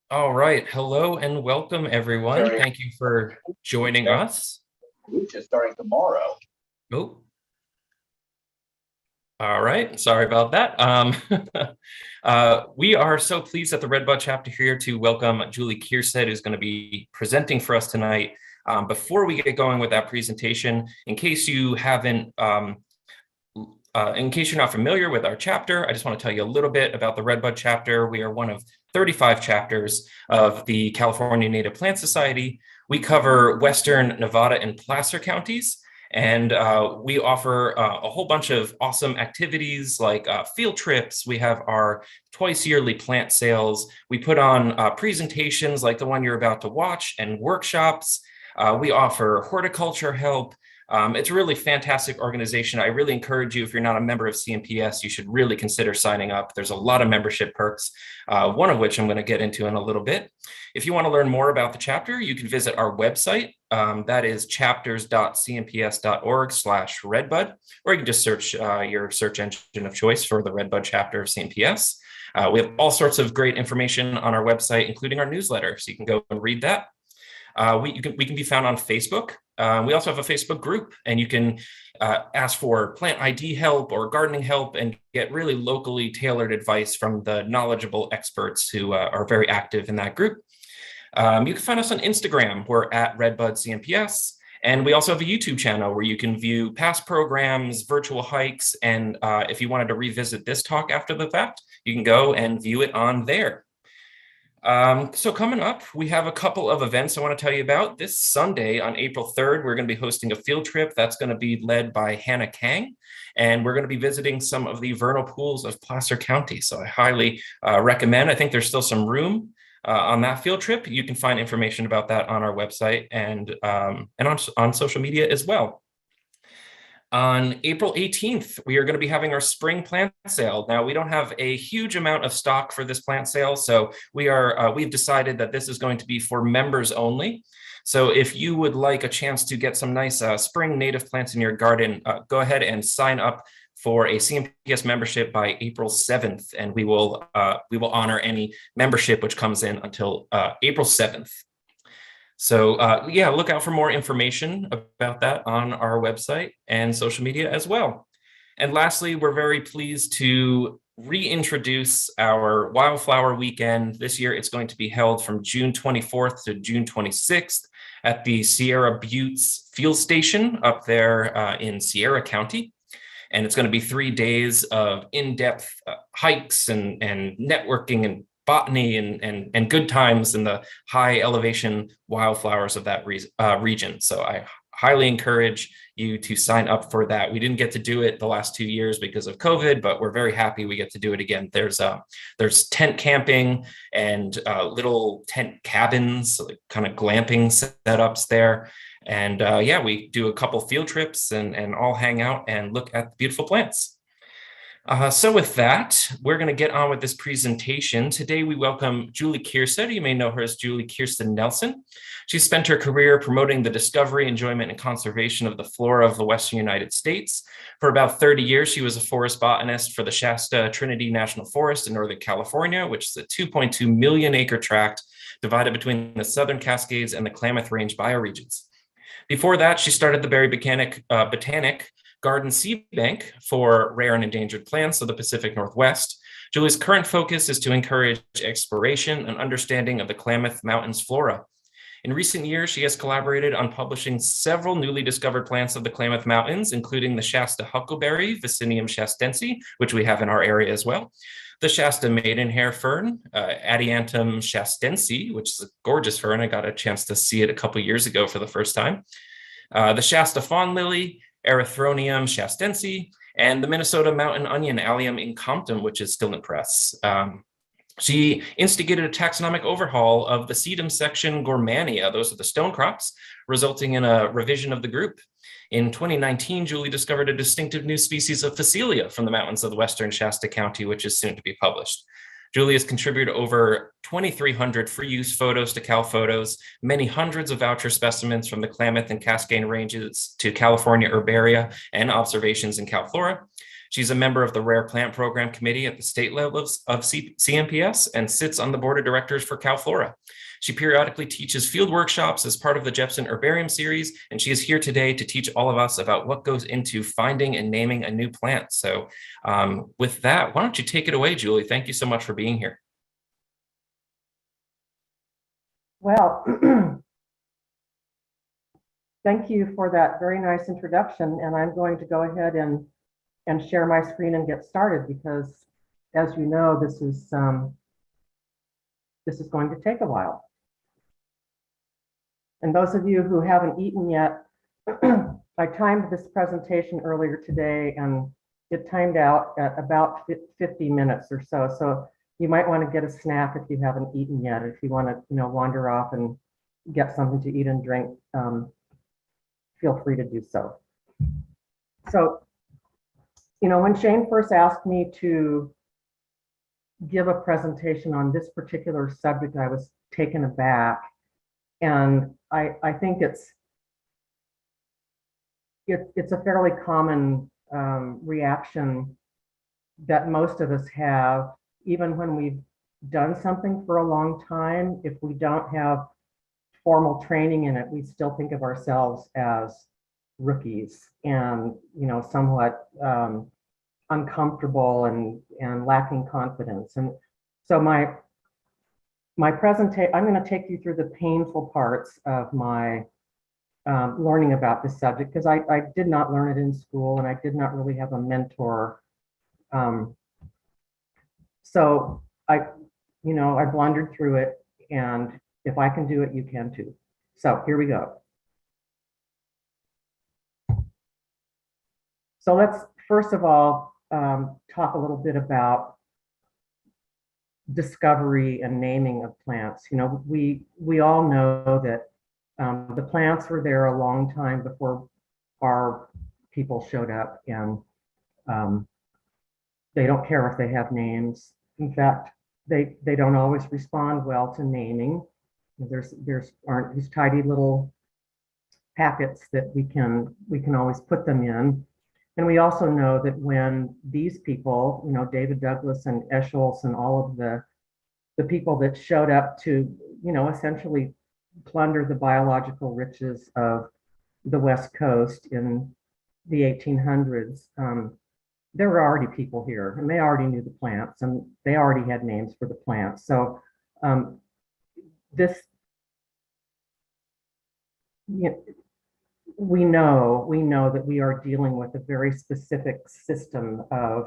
All right. Hello and welcome, everyone. Very Thank you for joining us. Lucha starting tomorrow. Oh, all right. Sorry about that. We are so pleased at the Redbud chapter here to welcome Julie Kierstead, who's going to be presenting for us tonight. Before we get going with that presentation, in case you're not familiar with our chapter, I just want to tell you a little bit about the Redbud chapter. We are one of 35 chapters of the California Native Plant Society. We cover Western Nevada and Placer counties, and we offer a whole bunch of awesome activities like field trips. We have our twice yearly plant sales. We put on presentations like the one you're about to watch and workshops. We offer horticulture help. It's a really fantastic organization. I really encourage you, if you're not a member of CNPS, you should really consider signing up. There's a lot of membership perks, one of which I'm going to get into in a little bit. If you want to learn more about the chapter, you can visit our website. That is chapters.cnps.org/redbud, or you can just search your search engine of choice for the Redbud chapter of CNPS. We have all sorts of great information on our website, including our newsletter, so you can go and read that. We can be found on Facebook. We also have a Facebook group, and you can ask for plant ID help or gardening help and get really locally tailored advice from the knowledgeable experts who are very active in that group. You can find us on Instagram. We're at RedbudCNPS. And we also have a YouTube channel where you can view past programs, virtual hikes, and if you wanted to revisit this talk after the fact, you can go and view it on there. So coming up, we have a couple of events I want to tell you about. This Sunday on April 3rd, we're going to be hosting a field trip that's going to be led by Hannah Kang, and we're going to be visiting some of the vernal pools of Placer County. So I highly recommend. I think there's still some room on that field trip. You can find information about that on our website and on social media as well. On April 18th, we are going to be having our spring plant sale. Now, we don't have a huge amount of stock for this plant sale, so we've decided that this is going to be for members only. So if you would like a chance to get some nice spring native plants in your garden, go ahead and sign up for a CNPS membership by April 7th, and we will honor any membership which comes in until April 7th. So yeah, look out for more information about that on our website and social media as well. And lastly, we're very pleased to reintroduce our Wildflower Weekend. This year, it's going to be held from June 24th to June 26th at the Sierra Buttes Field Station up there in Sierra County. And it's going to be 3 days of in-depth hikes and networking and botany and good times in the high elevation wildflowers of that region. So I highly encourage you to sign up for that. We didn't get to do it the last 2 years because of COVID, but we're very happy we get to do it again. There's tent camping and little tent cabins, like kind of glamping setups there. And yeah, we do a couple field trips and all hang out and look at the beautiful plants. So with that, we're going to get on with this presentation. Today, we welcome Julie Kierstead. You may know her as Julie Kierstead Nelson. She spent her career promoting the discovery, enjoyment, and conservation of the flora of the Western United States. For about 30 years, she was a forest botanist for the Shasta Trinity National Forest in Northern California, which is a 2.2 million acre tract divided between the Southern Cascades and the Klamath Range bioregions. Before that, she started the Berry Botanic Garden Seed Bank for rare and endangered plants of the Pacific Northwest. Julie's current focus is to encourage exploration and understanding of the Klamath Mountains flora. In recent years, she has collaborated on publishing several newly discovered plants of the Klamath Mountains, including the Shasta Huckleberry, Vaccinium shastense, which we have in our area as well, the Shasta maidenhair fern, Adiantum shastense, which is a gorgeous fern. I got a chance to see it a couple years ago for the first time, the Shasta fawn lily, Erythronium shastense, and the Minnesota mountain onion, Allium incomptum, which is still in press. She instigated a taxonomic overhaul of the sedum section Gormania, those are the stone crops, resulting in a revision of the group. In 2019, Julie discovered a distinctive new species of Phacelia from the mountains of the western Shasta County, which is soon to be published. Julie has contributed over 2,300 free use photos to Cal Photos, many hundreds of voucher specimens from the Klamath and Cascade ranges to California herbaria and observations in Cal Flora. She's a member of the Rare Plant Program Committee at the state level of CMPS and sits on the board of directors for CalFlora. She periodically teaches field workshops as part of the Jefferson Herbarium series, and she is here today to teach all of us about what goes into finding and naming a new plant. So with that, why don't you take it away, Julie? Thank you so much for being here. Well, thank you for that very nice introduction, and I'm going to go ahead and share my screen and get started because, as you know, this is going to take a while. And those of you who haven't eaten yet, I timed this presentation earlier today, and it timed out at about 50 minutes or so. So you might want to get a snack if you haven't eaten yet. If you want to, wander off and get something to eat and drink, feel free to do so. So, when Shane first asked me to give a presentation on this particular subject, I was taken aback. And I think it's a fairly common reaction that most of us have, even when we've done something for a long time. If we don't have formal training in it, we still think of ourselves as rookies and, somewhat uncomfortable and lacking confidence. And so my presentation, I'm going to take you through the painful parts of my learning about this subject, because I did not learn it in school and I did not really have a mentor. So I blundered through it, and if I can do it, you can too. So here we go. So let's first of all talk a little bit about discovery and naming of plants. We all know that the plants were there a long time before our people showed up, and they don't care if they have names. In fact, they don't always respond well to naming. Aren't these tidy little packets that we can always put them in. And we also know that when these people, David Douglas and Eschholz and all of the people that showed up to, essentially plunder the biological riches of the West Coast in the 1800s, there were already people here, and they already knew the plants, and they already had names for the plants. So we know that we are dealing with a very specific system of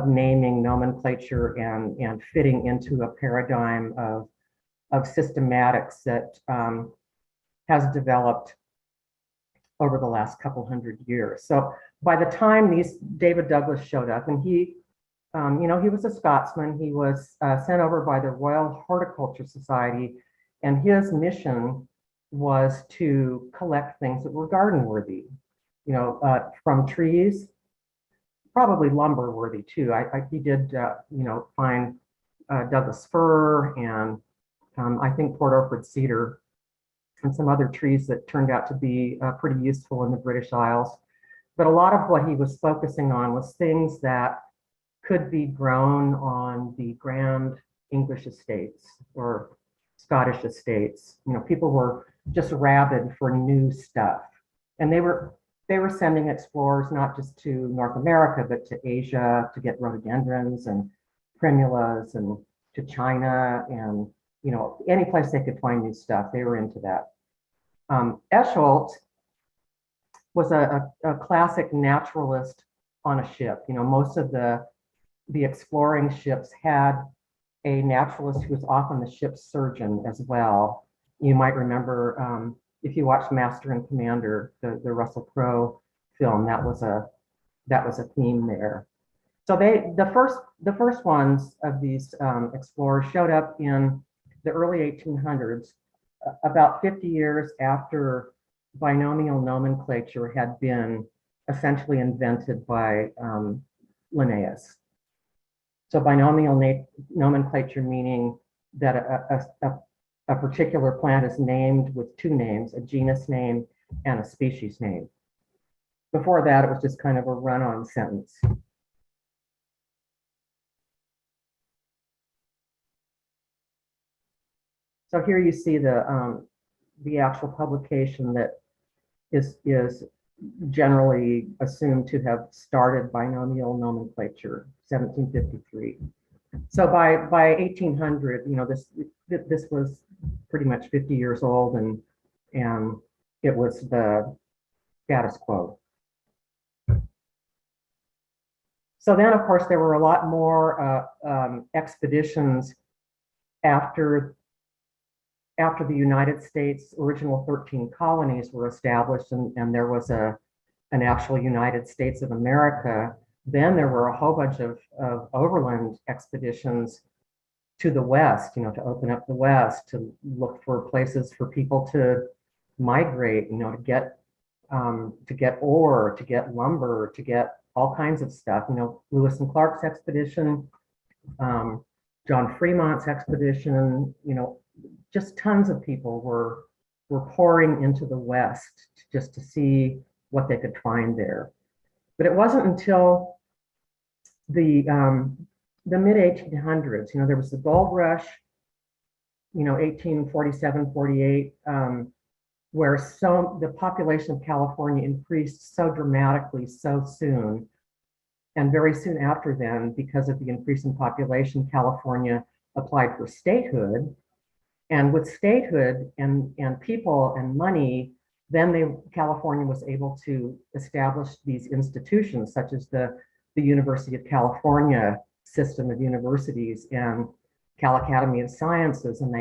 naming, nomenclature, and fitting into a paradigm of systematics that has developed over the last couple hundred years. So by the time David Douglas showed up, and he was a Scotsman, he was sent over by the Royal Horticulture Society, and his mission was to collect things that were garden worthy, from trees, probably lumber worthy too. He did, find Douglas fir and I think Port Orford cedar and some other trees that turned out to be pretty useful in the British Isles. But a lot of what he was focusing on was things that could be grown on the grand English estates or Scottish estates. People were just rabid for new stuff, and they were sending explorers not just to North America, but to Asia to get rhododendrons and primulas, and to China, and any place they could find new stuff, they were into that. Eschholz was a classic naturalist on a ship. Most of the exploring ships had a naturalist who was often the ship's surgeon as well. You might remember if you watched Master and Commander, the Russell Crowe film, that was a theme there. So the first ones of these explorers showed up in the early 1800s, about 50 years after binomial nomenclature had been essentially invented by Linnaeus. So binomial nomenclature meaning that a particular plant is named with two names, a genus name and a species name. Before that, it was just kind of a run-on sentence. So here you see the actual publication that is generally assumed to have started binomial nomenclature, 1753. So by 1800, you know, this was pretty much 50 years old, and it was the status quo. So then, of course, there were a lot more expeditions after the United States' original 13 colonies were established, and there was an actual United States of America. Then there were a whole bunch of overland expeditions to the west, you know, to open up the west, to look for places for people to migrate, you know, to get ore, to get lumber, to get all kinds of stuff. You know, Lewis and Clark's expedition, John Fremont's expedition, you know, just tons of people were pouring into the west just to see what they could find there. But it wasn't until the mid 1800s, you know, there was the gold rush, you know, 1847, 48, where the population of California increased so dramatically so soon. And very soon after then, because of the increase in population, California applied for statehood. And with statehood and people and money, then California was able to establish these institutions, such as the University of California system of universities and Cal Academy of Sciences, and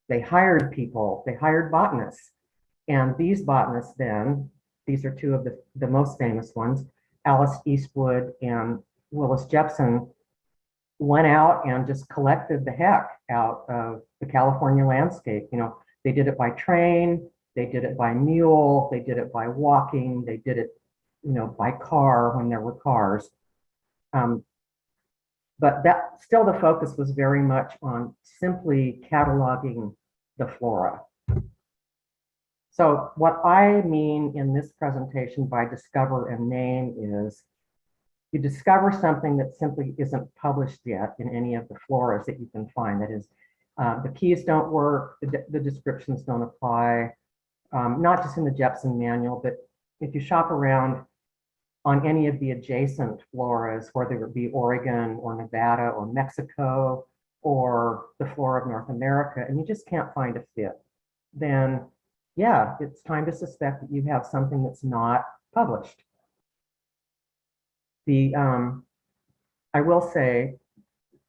they hired people, they hired botanists. And these botanists then, these are two of the most famous ones, Alice Eastwood and Willis Jepson, went out and just collected the heck out of the California landscape. You know, they did it by train, they did it by mule, they did it by walking, they did it, you know, by car when there were cars. But that still, the focus was very much on simply cataloging the flora. So what I mean in this presentation by discover and name is you discover something that simply isn't published yet in any of the floras that you can find. That is, the keys don't work, the descriptions don't apply, not just in the Jepson manual, but if you shop around on any of the adjacent floras, whether it be Oregon or Nevada or Mexico or the flora of North America, and you just can't find a fit, then yeah, it's time to suspect that you have something that's not published. I will say,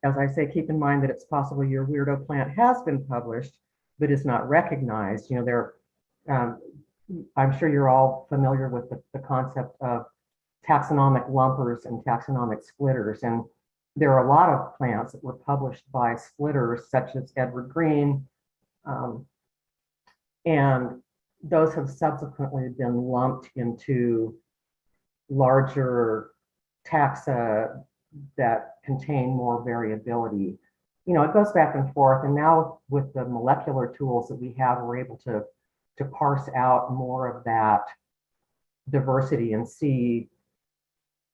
as I say, keep in mind that it's possible your weirdo plant has been published, but is not recognized. You know, I'm sure you're all familiar with the concept of taxonomic lumpers and taxonomic splitters. And there are a lot of plants that were published by splitters, such as Edward Green, and those have subsequently been lumped into larger taxa that contain more variability. You know, it goes back and forth. And now with the molecular tools that we have, we're able to parse out more of that diversity and see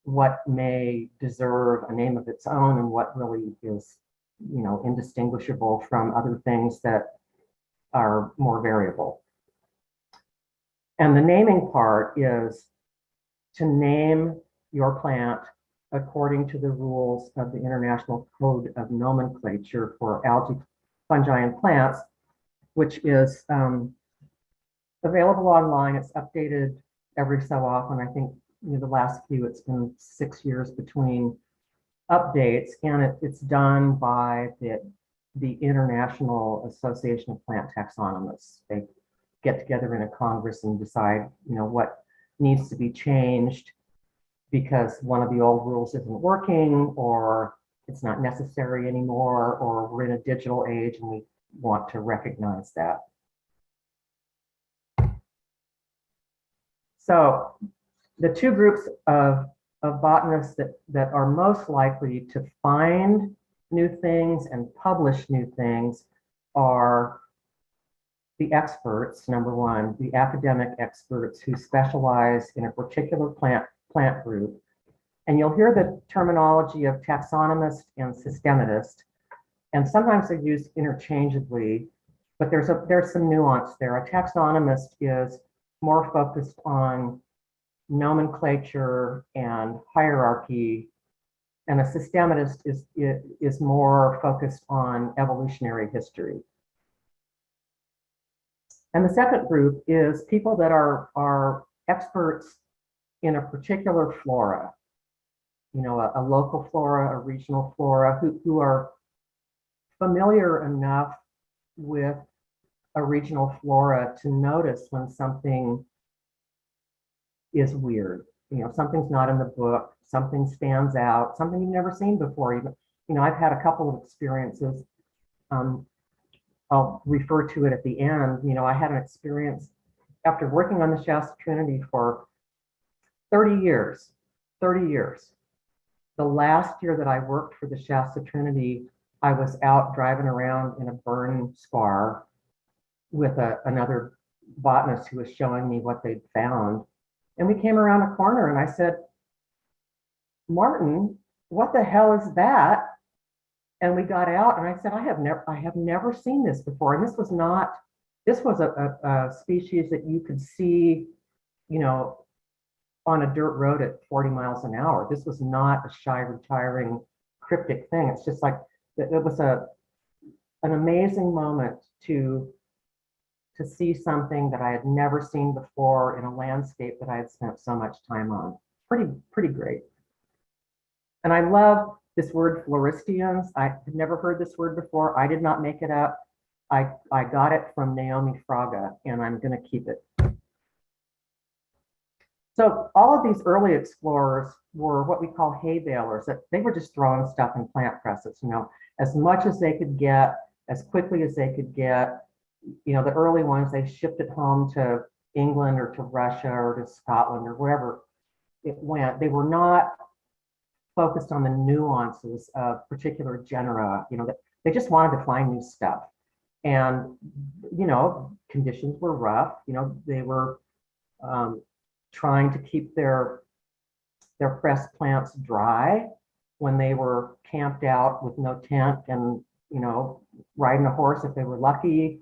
what may deserve a name of its own and what really is, you know, indistinguishable from other things that are more variable. And the naming part is to name your plant according to the rules of the International Code of Nomenclature for Algae, Fungi, and Plants, which is available online. It's updated every so often. I think, you know, the last few, it's been 6 years between updates, and it's done by the International Association of Plant Taxonomists. They get together in a congress and decide, you know, what needs to be changed because one of the old rules isn't working, or it's not necessary anymore, or we're in a digital age and we want to recognize that. So the two groups of botanists that are most likely to find new things and publish new things are the experts, number one, the academic experts who specialize in a particular plant group. And you'll hear the terminology of taxonomist and systematist, and sometimes they're used interchangeably, but there's some nuance there. A taxonomist is more focused on nomenclature and hierarchy, and a systematist is more focused on evolutionary history. And the second group is people that are experts in a particular flora, you know, a local flora, a regional flora, who are familiar enough with a regional flora to notice when something is weird. You know, something's not in the book, something stands out, something you've never seen before. Even, you know, I've had a couple of experiences. I'll refer to it at the end. You know, I had an experience after working on the Shasta Trinity for 30 years. The last year that I worked for the Shasta Trinity, I was out driving around in a burn scar with another botanist who was showing me what they'd found. And we came around a corner and I said, "Martin, what the hell is that?" And we got out and I said, I have never seen this before. And this was a species that you could see, you know, on a dirt road at 40 miles an hour. This was not a shy, retiring, cryptic thing. It's just like, it was an amazing moment to see something that I had never seen before in a landscape that I had spent so much time on. Pretty great. And I love this word Floristians. I had never heard this word before. I did not make it up. I got it from Naomi Fraga, and I'm going to keep it. So all of these early explorers were what we call hay balers. That they were just throwing stuff in plant presses, you know, as much as they could get, as quickly as they could get. You know, the early ones, they shipped it home to England or to Russia or to Scotland or wherever it went. They were not focused on the nuances of particular genera, you know, that they just wanted to find new stuff. And, you know, conditions were rough. You know, they were trying to keep their pressed plants dry when they were camped out with no tent and, you know, riding a horse if they were lucky.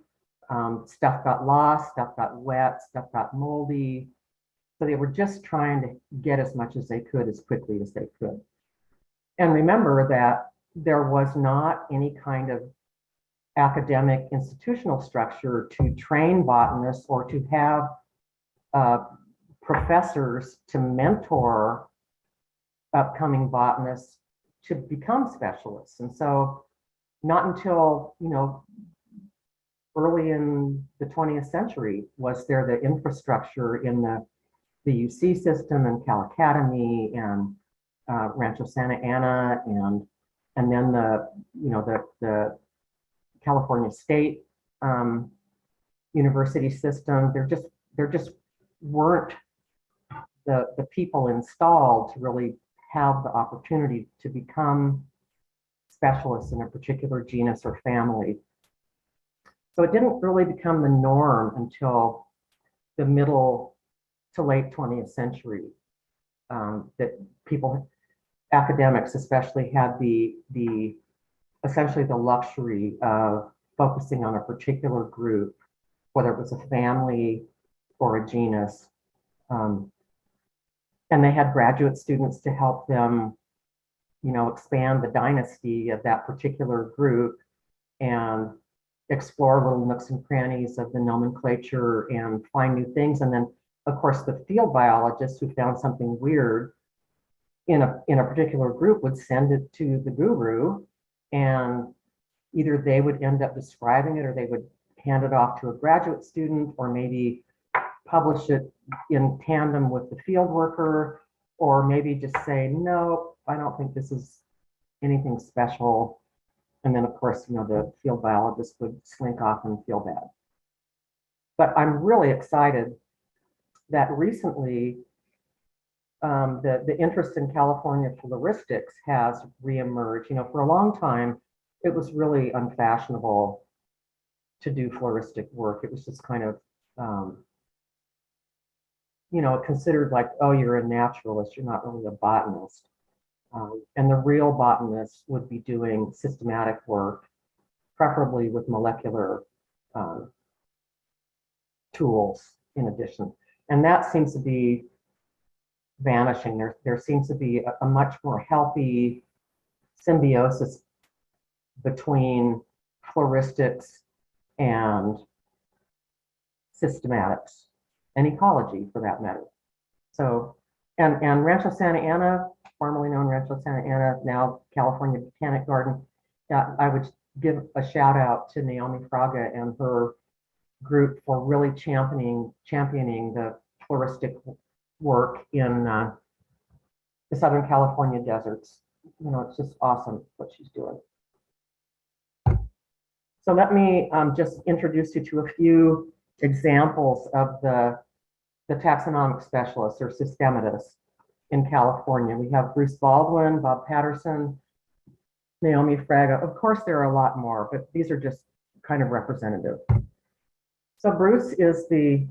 Stuff got lost, stuff got wet, stuff got moldy. So they were just trying to get as much as they could as quickly as they could. And remember that there was not any kind of academic institutional structure to train botanists or to have professors to mentor upcoming botanists to become specialists. And so not until, you know, early in the 20th century was there the infrastructure in the UC system and Cal Academy and Rancho Santa Ana and then the California State University system. There just weren't the people installed to really have the opportunity to become specialists in a particular genus or family. So it didn't really become the norm until the middle to late 20th century that people, academics especially, had essentially the luxury of focusing on a particular group, whether it was a family or a genus. And they had graduate students to help them, you know, expand the dynasty of that particular group and explore little nooks and crannies of the nomenclature and find new things. And then, of course, the field biologists who found something weird in a particular group would send it to the guru, and either they would end up describing it or they would hand it off to a graduate student, or maybe publish it in tandem with the field worker, or maybe just say, no, I don't think this is anything special. And then, of course, you know, the field biologist would slink off and feel bad. But I'm really excited that recently the interest in California floristics has reemerged. You know, for a long time, it was really unfashionable to do floristic work. It was just kind of, considered like, oh, you're a naturalist, you're not really a botanist. And the real botanist would be doing systematic work, preferably with molecular tools in addition. And that seems to be vanishing. There seems to be a much more healthy symbiosis between floristics and systematics and ecology for that matter. So, and Rancho Santa Ana, formerly known Rancho Santa Ana, now California Botanic Garden, I would give a shout out to Naomi Fraga and her group for really championing the floristic work in the Southern California deserts. It's just awesome what she's doing. So let me just introduce you to a few examples of the taxonomic specialists or systematists in California. We have Bruce Baldwin, Bob Patterson, Naomi Fraga. Of course, there are a lot more, but these are just kind of representative. So Bruce is the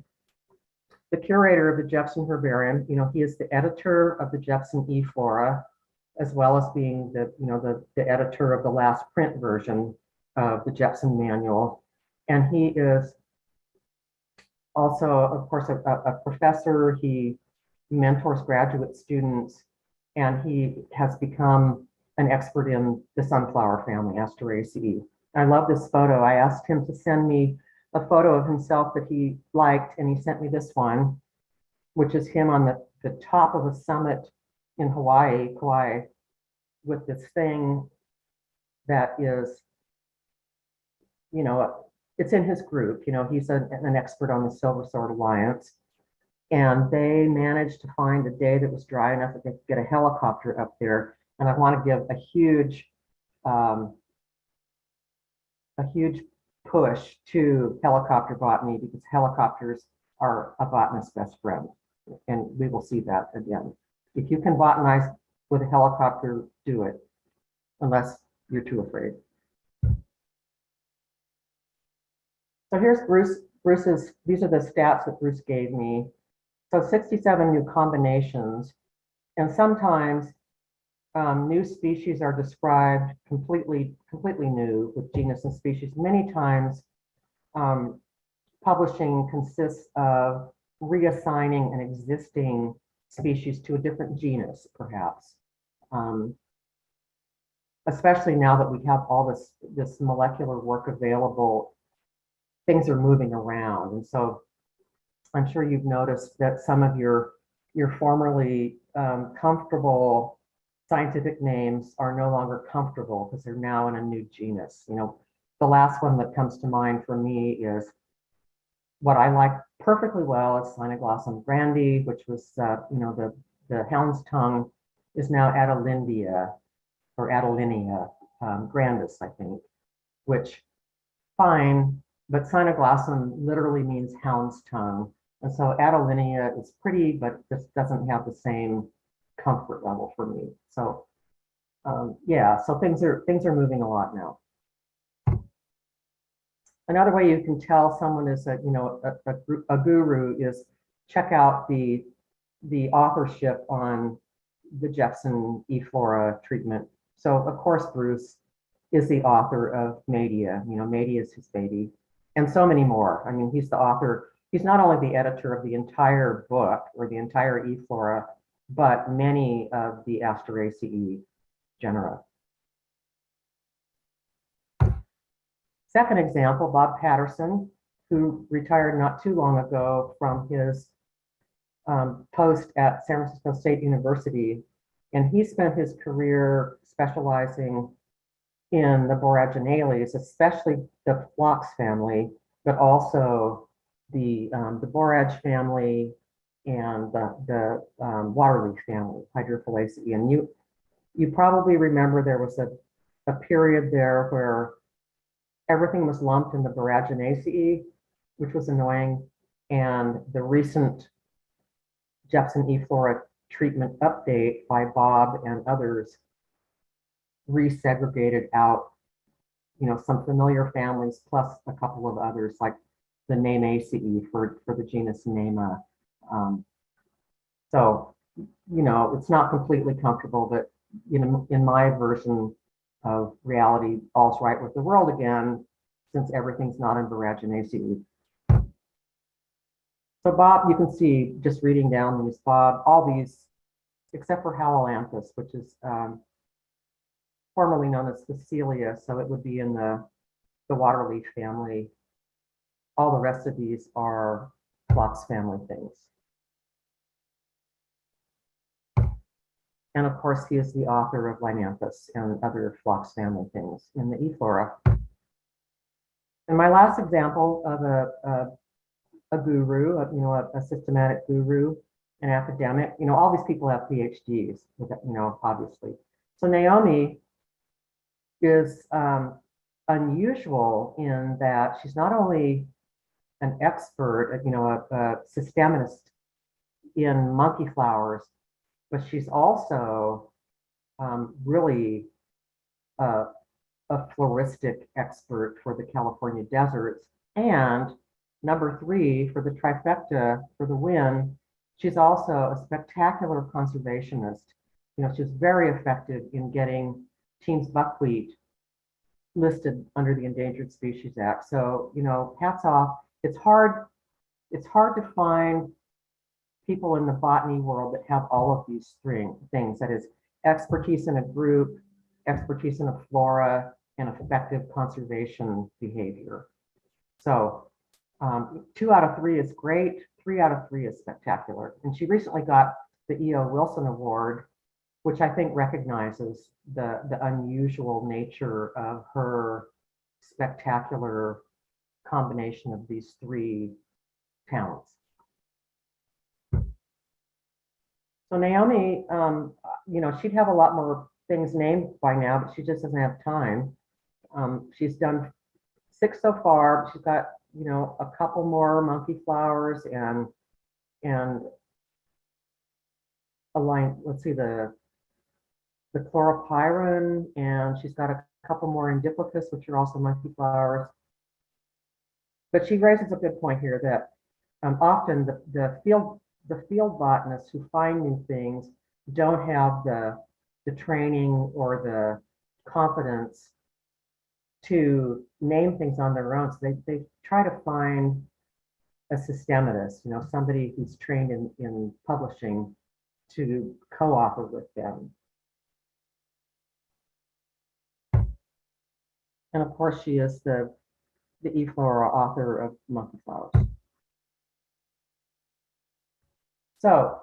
curator of the Jefferson Herbarium. He is the editor of the Jefferson eFlora, as well as being the editor of the last print version of the Jefferson manual. And he is also, of course, a professor. He mentors graduate students, and he has become an expert in the sunflower family, Asteraceae. I love this photo. I asked him to send me a photo of himself that he liked, and he sent me this one, which is him on the top of a summit in Hawaii, Kauai, with this thing that is, it's in his group. He's an expert on the Silver Sword Alliance, and they managed to find a day that was dry enough that they could get a helicopter up there. And I want to give a huge push to helicopter botany, because helicopters are a botanist's best friend, and we will see that again. If you can botanize with a helicopter, do it, unless you're too afraid. So here's Bruce's, these are the stats that Bruce gave me. So 67 new combinations, and sometimes new species are described completely new with genus and species. Many times publishing consists of reassigning an existing species to a different genus, perhaps. Especially now that we have all this molecular work available, things are moving around. And so I'm sure you've noticed that some of your formerly comfortable scientific names are no longer comfortable because they're now in a new genus. The last one that comes to mind for me is what I like perfectly well is Cynoglossum grandi, which was, the hound's tongue is now Adelindia or Adelinea grandis, I think, which fine, but Cynoglossum literally means hound's tongue. And so Adelinea is pretty, but just doesn't have the same comfort level for me. So yeah, so things are moving a lot now. Another way you can tell someone is a guru is check out the authorship on the Jefferson eFlora treatment. So of course Bruce is the author of Media. Media is his baby, and so many more. I mean, he's the author. He's not only the editor of the entire book or the entire eFlora, but many of the Asteraceae genera. Second example, Bob Patterson, who retired not too long ago from his post at San Francisco State University. And he spent his career specializing in the Boraginales, especially the phlox family, but also the borage family and the waterleaf family, Hydrophalaceae. And you probably remember there was a period there where everything was lumped in the Boraginaceae, which was annoying. And the recent Jefferson eFlora treatment update by Bob and others resegregated out some familiar families plus a couple of others like the Namaceae for the genus Nama. So, it's not completely comfortable, but in my version of reality, all's right with the world again, since everything's not in Boraginaceae. So Bob, you can see just reading down these, Bob, all these, except for Haloanthus, which is formerly known as Phacelia, so it would be in the waterleaf family. All the rest of these are phlox family things. And of course, he is the author of Linanthus and other phlox family things in the eFlora. And my last example of a guru, a systematic guru, an academic, all these people have PhDs, obviously. So Naomi is unusual in that she's not only an expert, a systematist in monkey flowers, but she's also really a floristic expert for the California deserts. And number 3, for the trifecta for the win, she's also a spectacular conservationist. She's very effective in getting Teams buckwheat listed under the Endangered Species Act. So, hats off. It's hard to find people in the botany world that have all of these things, that is expertise in a group, expertise in a flora, and effective conservation behavior. So 2 out of 3 is great, 3 out of 3 is spectacular. And she recently got the E.O. Wilson Award, which I think recognizes the unusual nature of her spectacular combination of these 3 talents. So Naomi, she'd have a lot more things named by now, but she just doesn't have time. She's done 6 so far. She's got, a couple more monkey flowers and a line, let's see, the chloropyron, and she's got a couple more indiplicus, which are also monkey flowers. But she raises a good point here that often the field botanists who find new things don't have the training or the confidence to name things on their own. So they try to find a systematist, somebody who's trained in publishing to co-author with them. And of course, she is the eFlora author of Monkey Flowers. So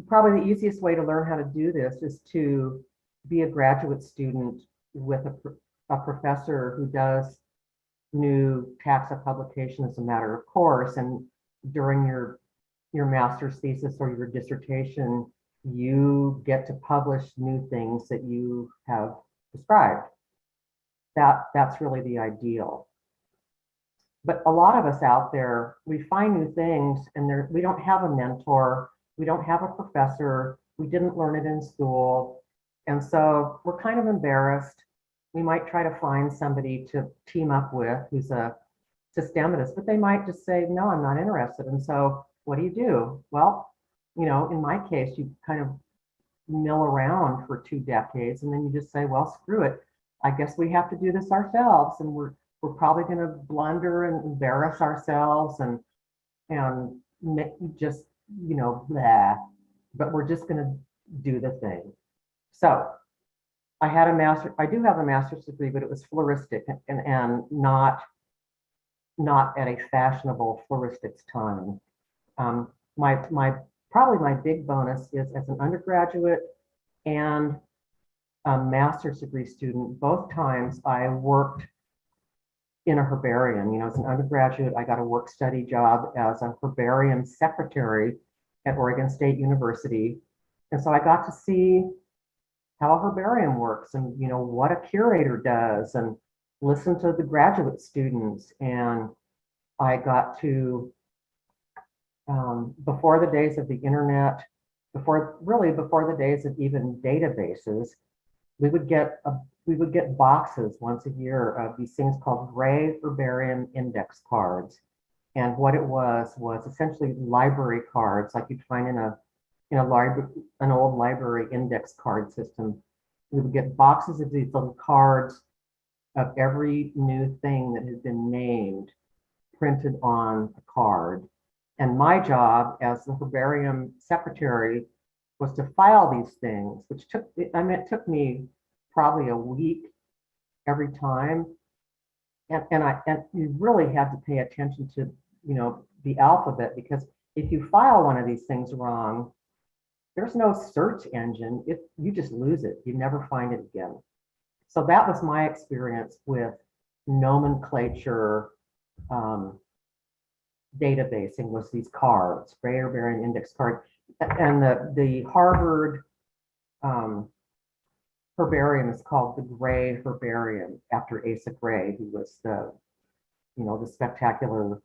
probably the easiest way to learn how to do this is to be a graduate student with a professor who does new taxa publication as a matter of course. And during your master's thesis or your dissertation, you get to publish new things that you have described. That's really the ideal. But a lot of us out there, we find new things and we don't have a mentor, we don't have a professor, we didn't learn it in school. And so we're kind of embarrassed. We might try to find somebody to team up with who's a systematist, but they might just say, no, I'm not interested. And so what do? Well, in my case, you kind of mill around for 2 decades and then you just say, well, screw it. I guess we have to do this ourselves, and we're probably going to blunder and embarrass ourselves and just, blah, but we're just going to do the thing. So I do have a master's degree, but it was floristic and not at a fashionable floristics time. Probably my big bonus is as an undergraduate and a master's degree student. Both times I worked in a herbarium. As an undergraduate, I got a work study job as a herbarium secretary at Oregon State University. And so I got to see how a herbarium works and, what a curator does, and listen to the graduate students. And I got to, before the days of the internet, before the days of even databases, we would get we would get boxes once a year of these things called gray herbarium index cards. And what it was essentially library cards like you'd find in a library, an old library index card system. We would get boxes of these little cards of every new thing that had been named printed on a card. And my job as the herbarium secretary was to file these things, which took, I mean, it took me probably a week every time. And you really had to pay attention to, you know, the alphabet, because if you file one of these things wrong, there's no search engine. You just lose it. You never find it again. So that was my experience with nomenclature databasing, was these cards, gray herbarium index card. And the Harvard herbarium is called the Gray Herbarium after Asa Gray, who was the, you know, the spectacular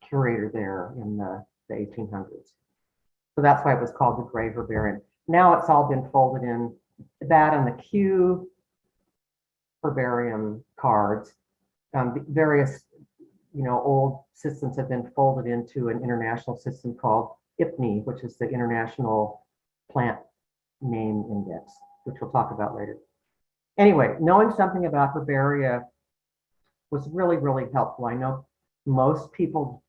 curator there in the 1800s. So that's why it was called the Gray Herbarium. Now it's all been folded in, that and the Q herbarium cards. The various, you know, old systems have been folded into an international system called IPNI, which is the International Plant Name Index, which we'll talk about later. Anyway, knowing something about herbaria was really, really helpful. I know most people,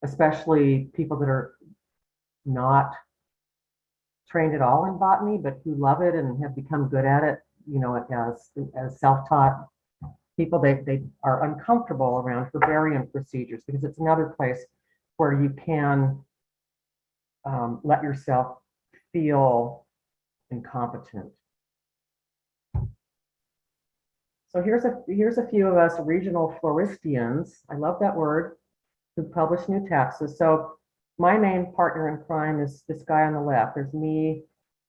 especially people that are not trained at all in botany, but who love it and have become good at it, you know, as self-taught people, they are uncomfortable around herbarium procedures, because it's another place where you can let yourself feel incompetent. So here's a few of us regional Floristians, I love that word, who publish new taxes. So my main partner in crime is this guy on the left. There's me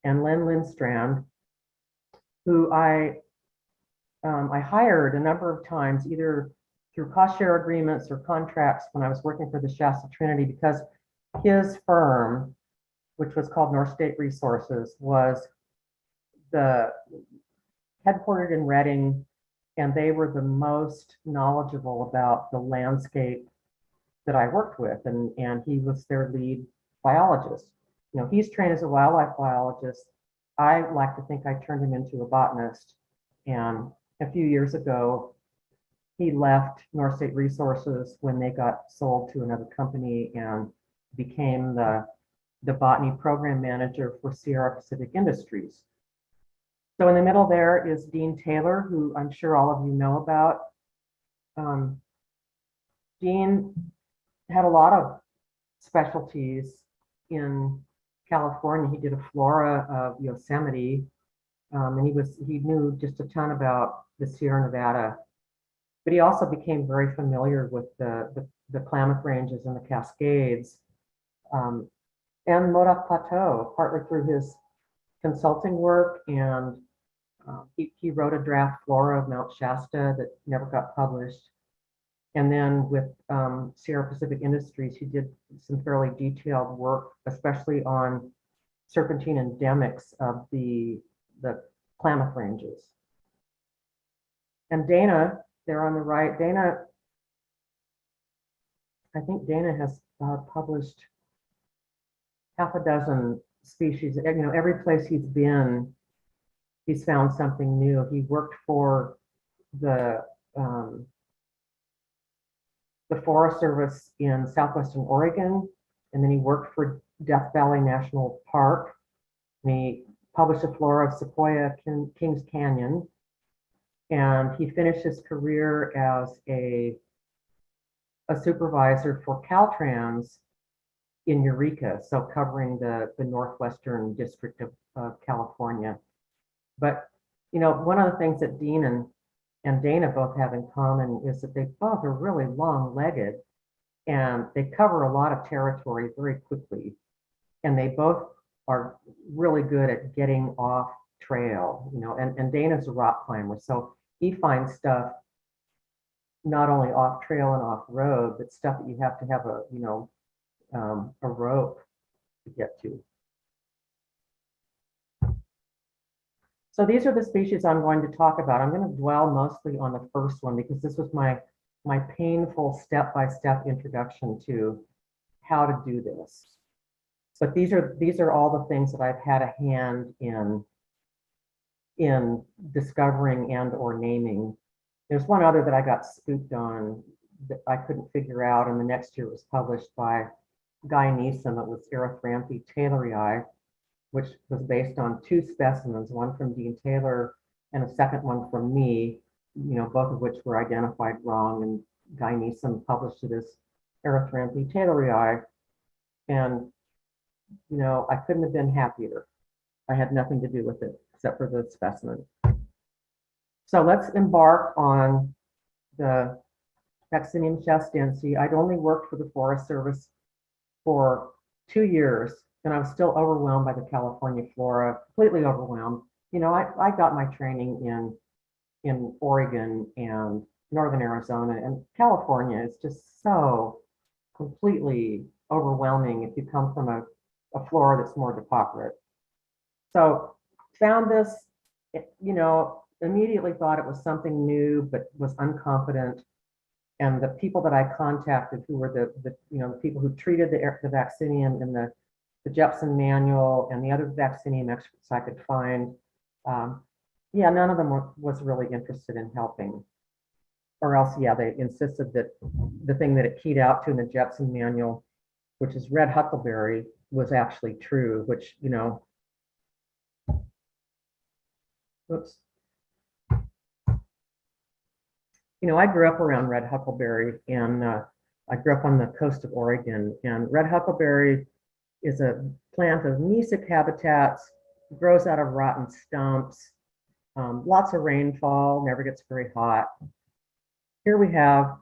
and Lynn Lindstrand, who I hired a number of times, either through cost share agreements or contracts when I was working for the Shasta Trinity, because his firm, which was called North State Resources, was headquartered in Reading, and they were the most knowledgeable about the landscape that I worked with, and he was their lead biologist. You know, he's trained as a wildlife biologist. I like to think I turned him into a botanist, and a few years ago, he left North State Resources when they got sold to another company and became the botany program manager for Sierra Pacific Industries. So in the middle there is Dean Taylor, who I'm sure all of you know about. Dean had a lot of specialties in California. He did a flora of Yosemite, and he knew just a ton about the Sierra Nevada, but he also became very familiar with the Klamath Ranges and the Cascades, and Modoc Plateau, partly through his consulting work, and he wrote a draft flora of Mount Shasta that never got published. And then with Sierra Pacific Industries, he did some fairly detailed work, especially on serpentine endemics of the Klamath Ranges. And Dana, there on the right, I think Dana has published half a dozen species. You know, every place he's been, he's found something new. He worked for the Forest Service in southwestern Oregon, and then he worked for Death Valley National Park. And he published a flora of Sequoia Kings Canyon, and he finished his career as a supervisor for Caltrans in Eureka, so covering the northwestern district of California. But, you know, one of the things that Dean and Dana both have in common is that they both are really long-legged, and they cover a lot of territory very quickly. And they both are really good at getting off trail, you know, and Dana's a rock climber, so he finds stuff not only off trail and off road, but stuff that you have to have a rope to get to. So these are the species I'm going to talk about. I'm going to dwell mostly on the first one because this was my painful step-by-step introduction to how to do this. But these are all the things that I've had a hand in discovering and or naming. There's one other that I got spooked on that I couldn't figure out, and the next year it was published by Guy Neeson. It was thranthi taylorii, which was based on two specimens, one from Dean Taylor and a second one from me, both of which were identified wrong, and Guy Neeson published it as thranthi taylorii. And, I couldn't have been happier. I had nothing to do with it except for the specimen. So let's embark on the Vaccinium shastense. I'd only worked for the Forest Service for 2 years, and I was still overwhelmed by the California flora, completely overwhelmed. I got my training in Oregon and Northern Arizona, and California is just so completely overwhelming if you come from a flora that's more depauperate. So found this, immediately thought it was something new, but was unconfident. And the people that I contacted, who were the people who treated the Vaccinium in the Jefferson manual and the other Vaccinium experts I could find, none of them was really interested in helping. Or else, they insisted that the thing that it keyed out to in the Jefferson manual, which is red huckleberry, was actually true, which, oops. I grew up around red huckleberry, and I grew up on the coast of Oregon, and red huckleberry is a plant of mesic habitats, grows out of rotten stumps, lots of rainfall, never gets very hot. Here we have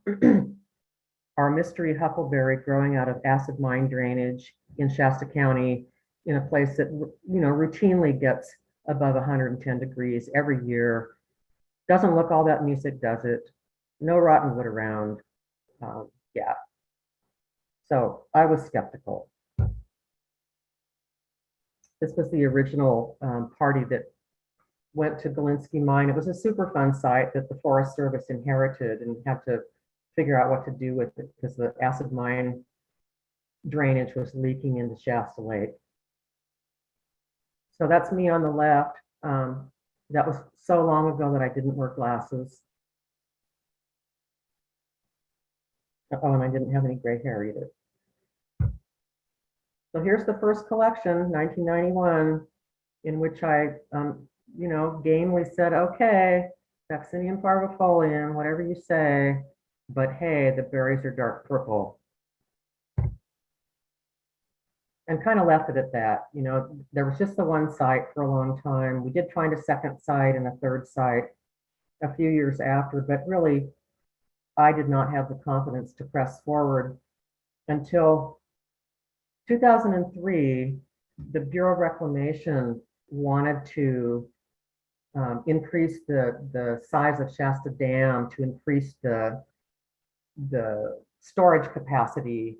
our mystery huckleberry growing out of acid mine drainage in Shasta County, in a place that routinely gets above 110 degrees every year. Doesn't look all that mesic, does it? No rotten wood around. So I was skeptical. This was the original party that went to Galinsky Mine. It was a Superfund site that the Forest Service inherited and had to figure out what to do with it because the acid mine drainage was leaking into Shasta Lake. So that's me on the left. That was so long ago that I didn't wear glasses. Oh, and I didn't have any gray hair either. So here's the first collection, 1991, in which I, gamely said, okay, Vaccinium parvifolium, whatever you say, but hey, the berries are dark purple. And kind of left it at that. There was just the one site for a long time. We did find a second site and a third site a few years after, but really, I did not have the confidence to press forward until 2003. The Bureau of Reclamation wanted to increase the size of Shasta Dam to increase the storage capacity,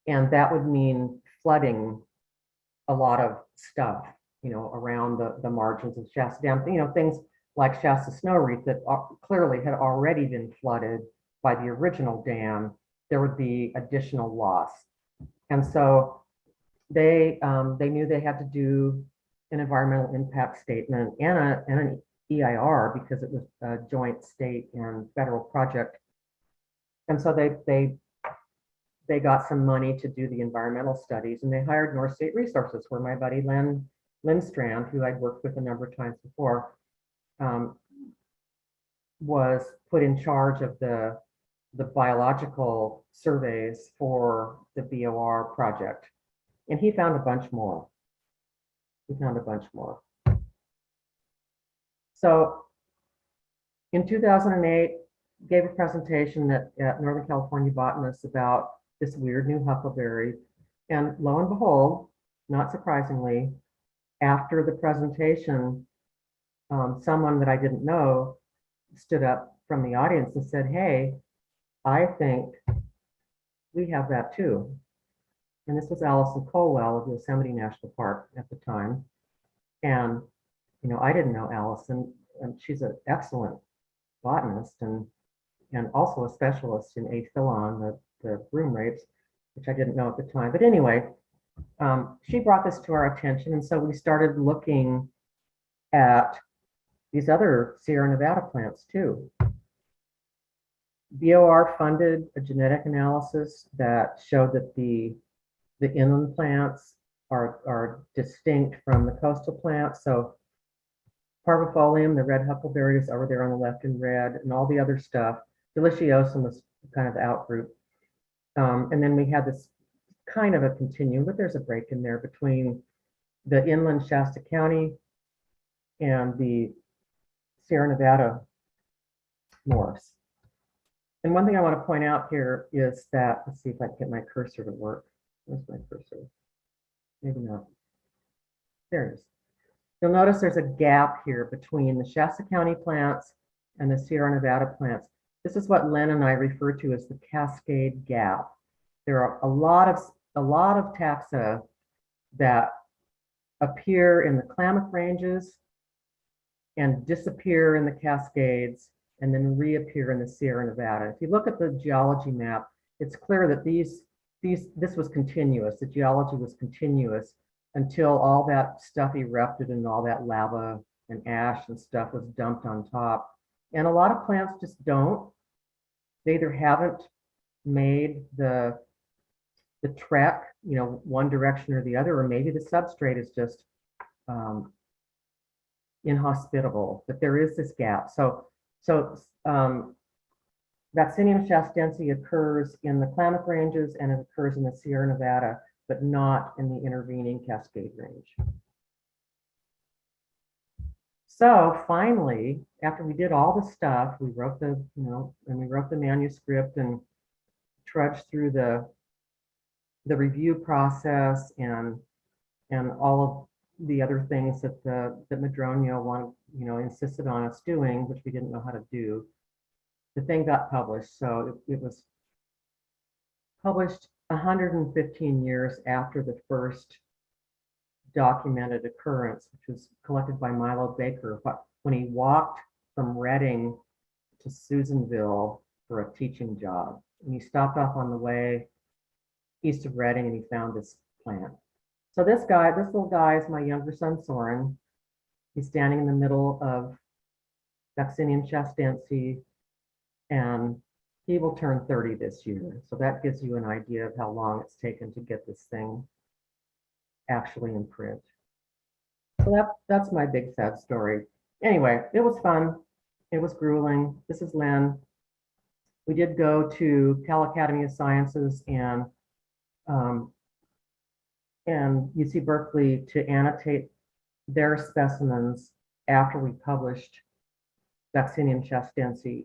and that would mean flooding a lot of stuff, around the margins of Shasta Dam. Things like Shasta Snow Wreath that clearly had already been flooded by the original dam. There would be additional loss, and so they knew they had to do an environmental impact statement and an EIR because it was a joint state and federal project. And so they got some money to do the environmental studies, and they hired North State Resources, where my buddy Len Strand, who I'd worked with a number of times before, was put in charge of the biological surveys for the BOR project. And he found a bunch more. So in 2008, gave a presentation at Northern California Botanists about this weird new huckleberry. And lo and behold, not surprisingly, after the presentation, someone that I didn't know stood up from the audience and said, hey, I think we have that too. And this was Allison Colwell of Yosemite National Park at the time. And I didn't know Allison, and she's an excellent botanist and also a specialist in Aphyllon, the broom rapes, which I didn't know at the time. But anyway, she brought this to our attention, and so we started looking at these other Sierra Nevada plants too. BOR funded a genetic analysis that showed that the inland plants are distinct from the coastal plants. So parvifolium, the red huckleberry is over there on the left in red, and all the other stuff. Deliciosum was kind of the outgroup. And then we had this kind of a continuum, but there's a break in there between the inland Shasta County and the Sierra Nevada morphs. And one thing I want to point out here is that, let's see if I can get my cursor to work. Where's my cursor? Maybe not. There it is. You'll notice there's a gap here between the Shasta County plants and the Sierra Nevada plants. This is what Len and I refer to as the Cascade Gap. There are a lot of taxa that appear in the Klamath Ranges and disappear in the Cascades and then reappear in the Sierra Nevada. If you look at the geology map, it's clear that this was continuous. The geology was continuous until all that stuff erupted and all that lava and ash and stuff was dumped on top. And a lot of plants just don't. They either haven't made the trek, one direction or the other, or maybe the substrate is just inhospitable. But there is this gap. So Vaccinium shastense occurs in the Klamath Ranges and it occurs in the Sierra Nevada, but not in the intervening Cascade Range. So finally, after we did all the stuff, we wrote the, and we wrote the manuscript and trudged through the review process and all of the other things that that Madronio insisted on us doing, which we didn't know how to do. The thing got published, so it was published 115 years after the first documented occurrence, which was collected by Milo Baker when he walked from Reading to Susanville for a teaching job. And he stopped off on the way east of Reading and he found this plant. So this little guy is my younger son, Soren. He's standing in the middle of Vaccinium shastense, and he will turn 30 this year. So that gives you an idea of how long it's taken to get this thing actually in print. So that's my big sad story. Anyway, it was fun. It was grueling. This is Len. We did go to Cal Academy of Sciences and UC Berkeley to annotate their specimens after we published Vaccinium shastense,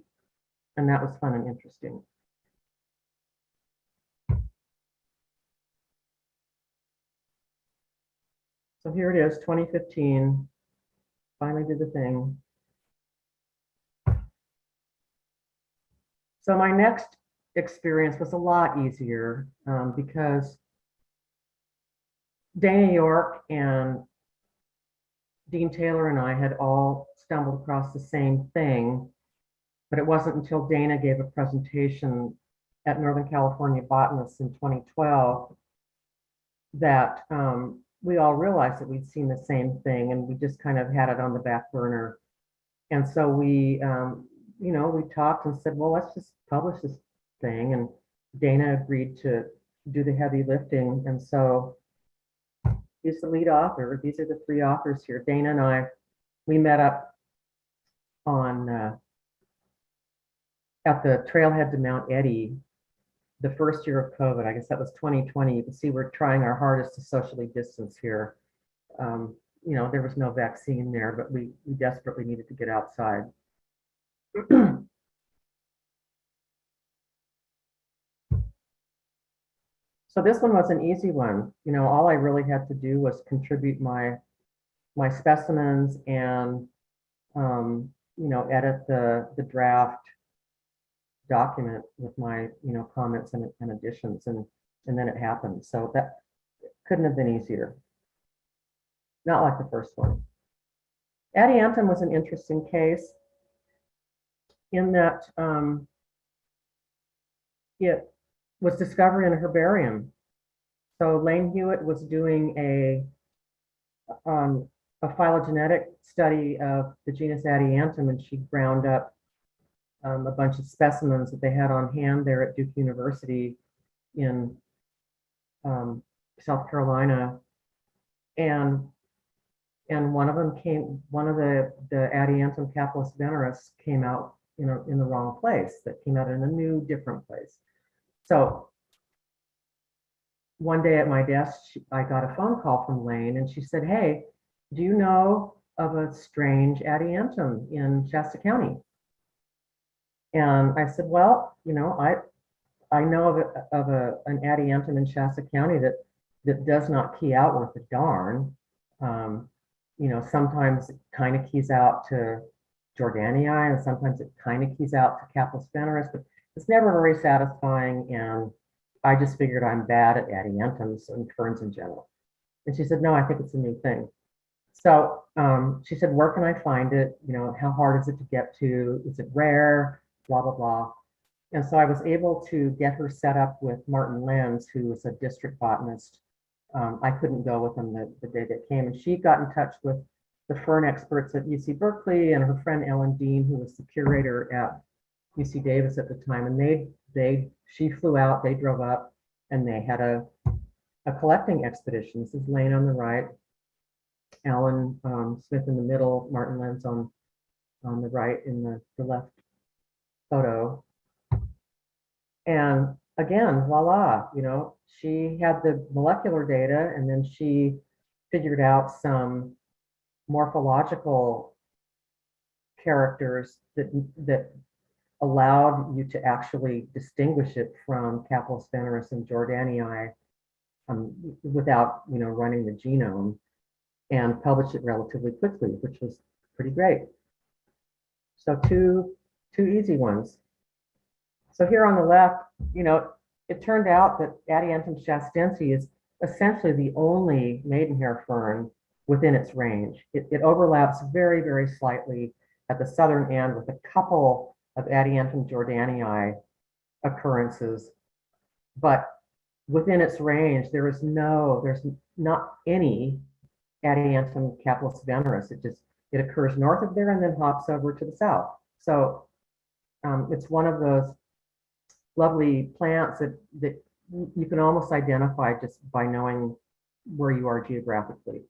and that was fun and interesting. So here it is, 2015. Finally did the thing. So my next experience was a lot easier because Dana York and Dean Taylor and I had all stumbled across the same thing, but it wasn't until Dana gave a presentation at Northern California Botanists in 2012 that we all realized that we'd seen the same thing, and we just kind of had it on the back burner. And so we, we talked and said, well, let's just publish this thing. And Dana agreed to do the heavy lifting. And so he's the lead author. These are the three authors here. Dana and I, we met up on at the trailhead to Mount Eddy the first year of COVID. I guess that was 2020. You can see we're trying our hardest to socially distance here. There was no vaccine there, but we desperately needed to get outside. So this one was an easy one. All I really had to do was contribute my specimens and edit the draft document with my comments and additions, and then it happened. So that couldn't have been easier. Not like the first one. Adiantum was an interesting case in that it was discovered in a herbarium. So Lane Hewitt was doing a phylogenetic study of the genus Adiantum, and she ground up a bunch of specimens that they had on hand there at Duke University in South Carolina, and one of them one of the Adiantum Capillus veneris came out in the wrong place. That came out in a new, different place. So one day at my desk, I got a phone call from Lane, and she said, "Hey, do you know of a strange Adiantum in Shasta County?" And I said, "Well, I know of an Adiantum in Shasta County that does not key out worth a darn. Sometimes it kind of keys out to Jordanii, and sometimes it kind of keys out to Capillus veneris, but it's never very satisfying. And I just figured I'm bad at Adiantums and ferns in general." And she said, "No, I think it's a new thing." So she said, "Where can I find it? How hard is it to get to? Is it rare? Blah, blah, blah." And so I was able to get her set up with Martin Lenz, who was a district botanist. I couldn't go with him the day that came. And she got in touch with the fern experts at UC Berkeley and her friend Ellen Dean, who was the curator at UC Davis at the time. And she flew out, they drove up, and they had a collecting expedition. This is Lane on the right, Alan Smith in the middle, Martin Lenz on the right in the left photo. And again, voila, she had the molecular data, and then she figured out some morphological characters that allowed you to actually distinguish it from Capillus veneris and Jordanii without running the genome, and published it relatively quickly, which was pretty great. So two easy ones. So here on the left, it turned out that Adiantum shastense is essentially the only maidenhair fern within its range. It overlaps very, very slightly at the southern end with a couple of Adiantum Jordanii occurrences, but within its range, there's not any Adiantum Capillus veneris. It occurs north of there and then hops over to the south. So it's one of those lovely plants that you can almost identify just by knowing where you are geographically.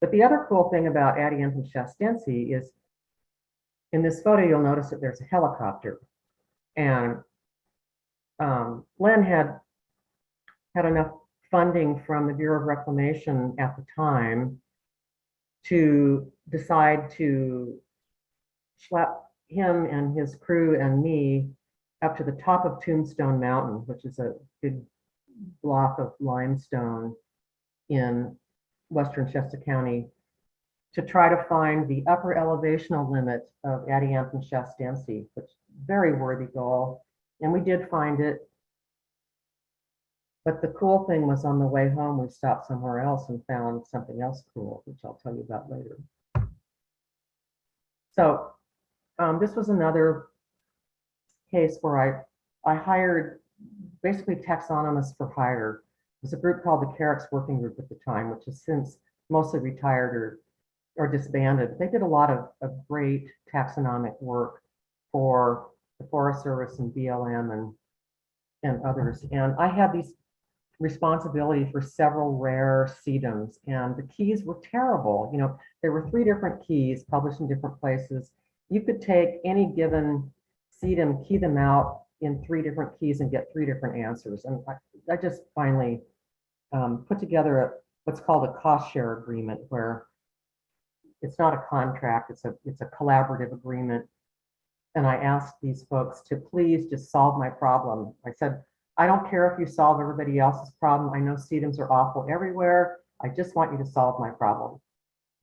But the other cool thing about Adiantum shastense is in this photo, you'll notice that there's a helicopter. And Len had enough funding from the Bureau of Reclamation at the time to decide to schlep him and his crew and me up to the top of Tombstone Mountain, which is a big block of limestone in western Shasta County, to try to find the upper elevational limit of Adiantum shastense, which is a very worthy goal. And we did find it. But the cool thing was on the way home, we stopped somewhere else and found something else cool, which I'll tell you about later. So this was another case where I hired basically taxonomists for hire. It was a group called the Carrick's Working Group at the time, which has since mostly retired or disbanded. They did a lot of great taxonomic work for the Forest Service and BLM and others. And I had these responsibility for several rare sedums, and the keys were terrible. There were 3 different keys published in different places. You could take any given sedum, key them out in 3 different keys and get 3 different answers. And I just finally put together what's called a cost share agreement, where it's not a contract, it's a collaborative agreement. And I asked these folks to please just solve my problem. I said, I don't care if you solve everybody else's problem. I know sedums are awful everywhere. I just want you to solve my problem.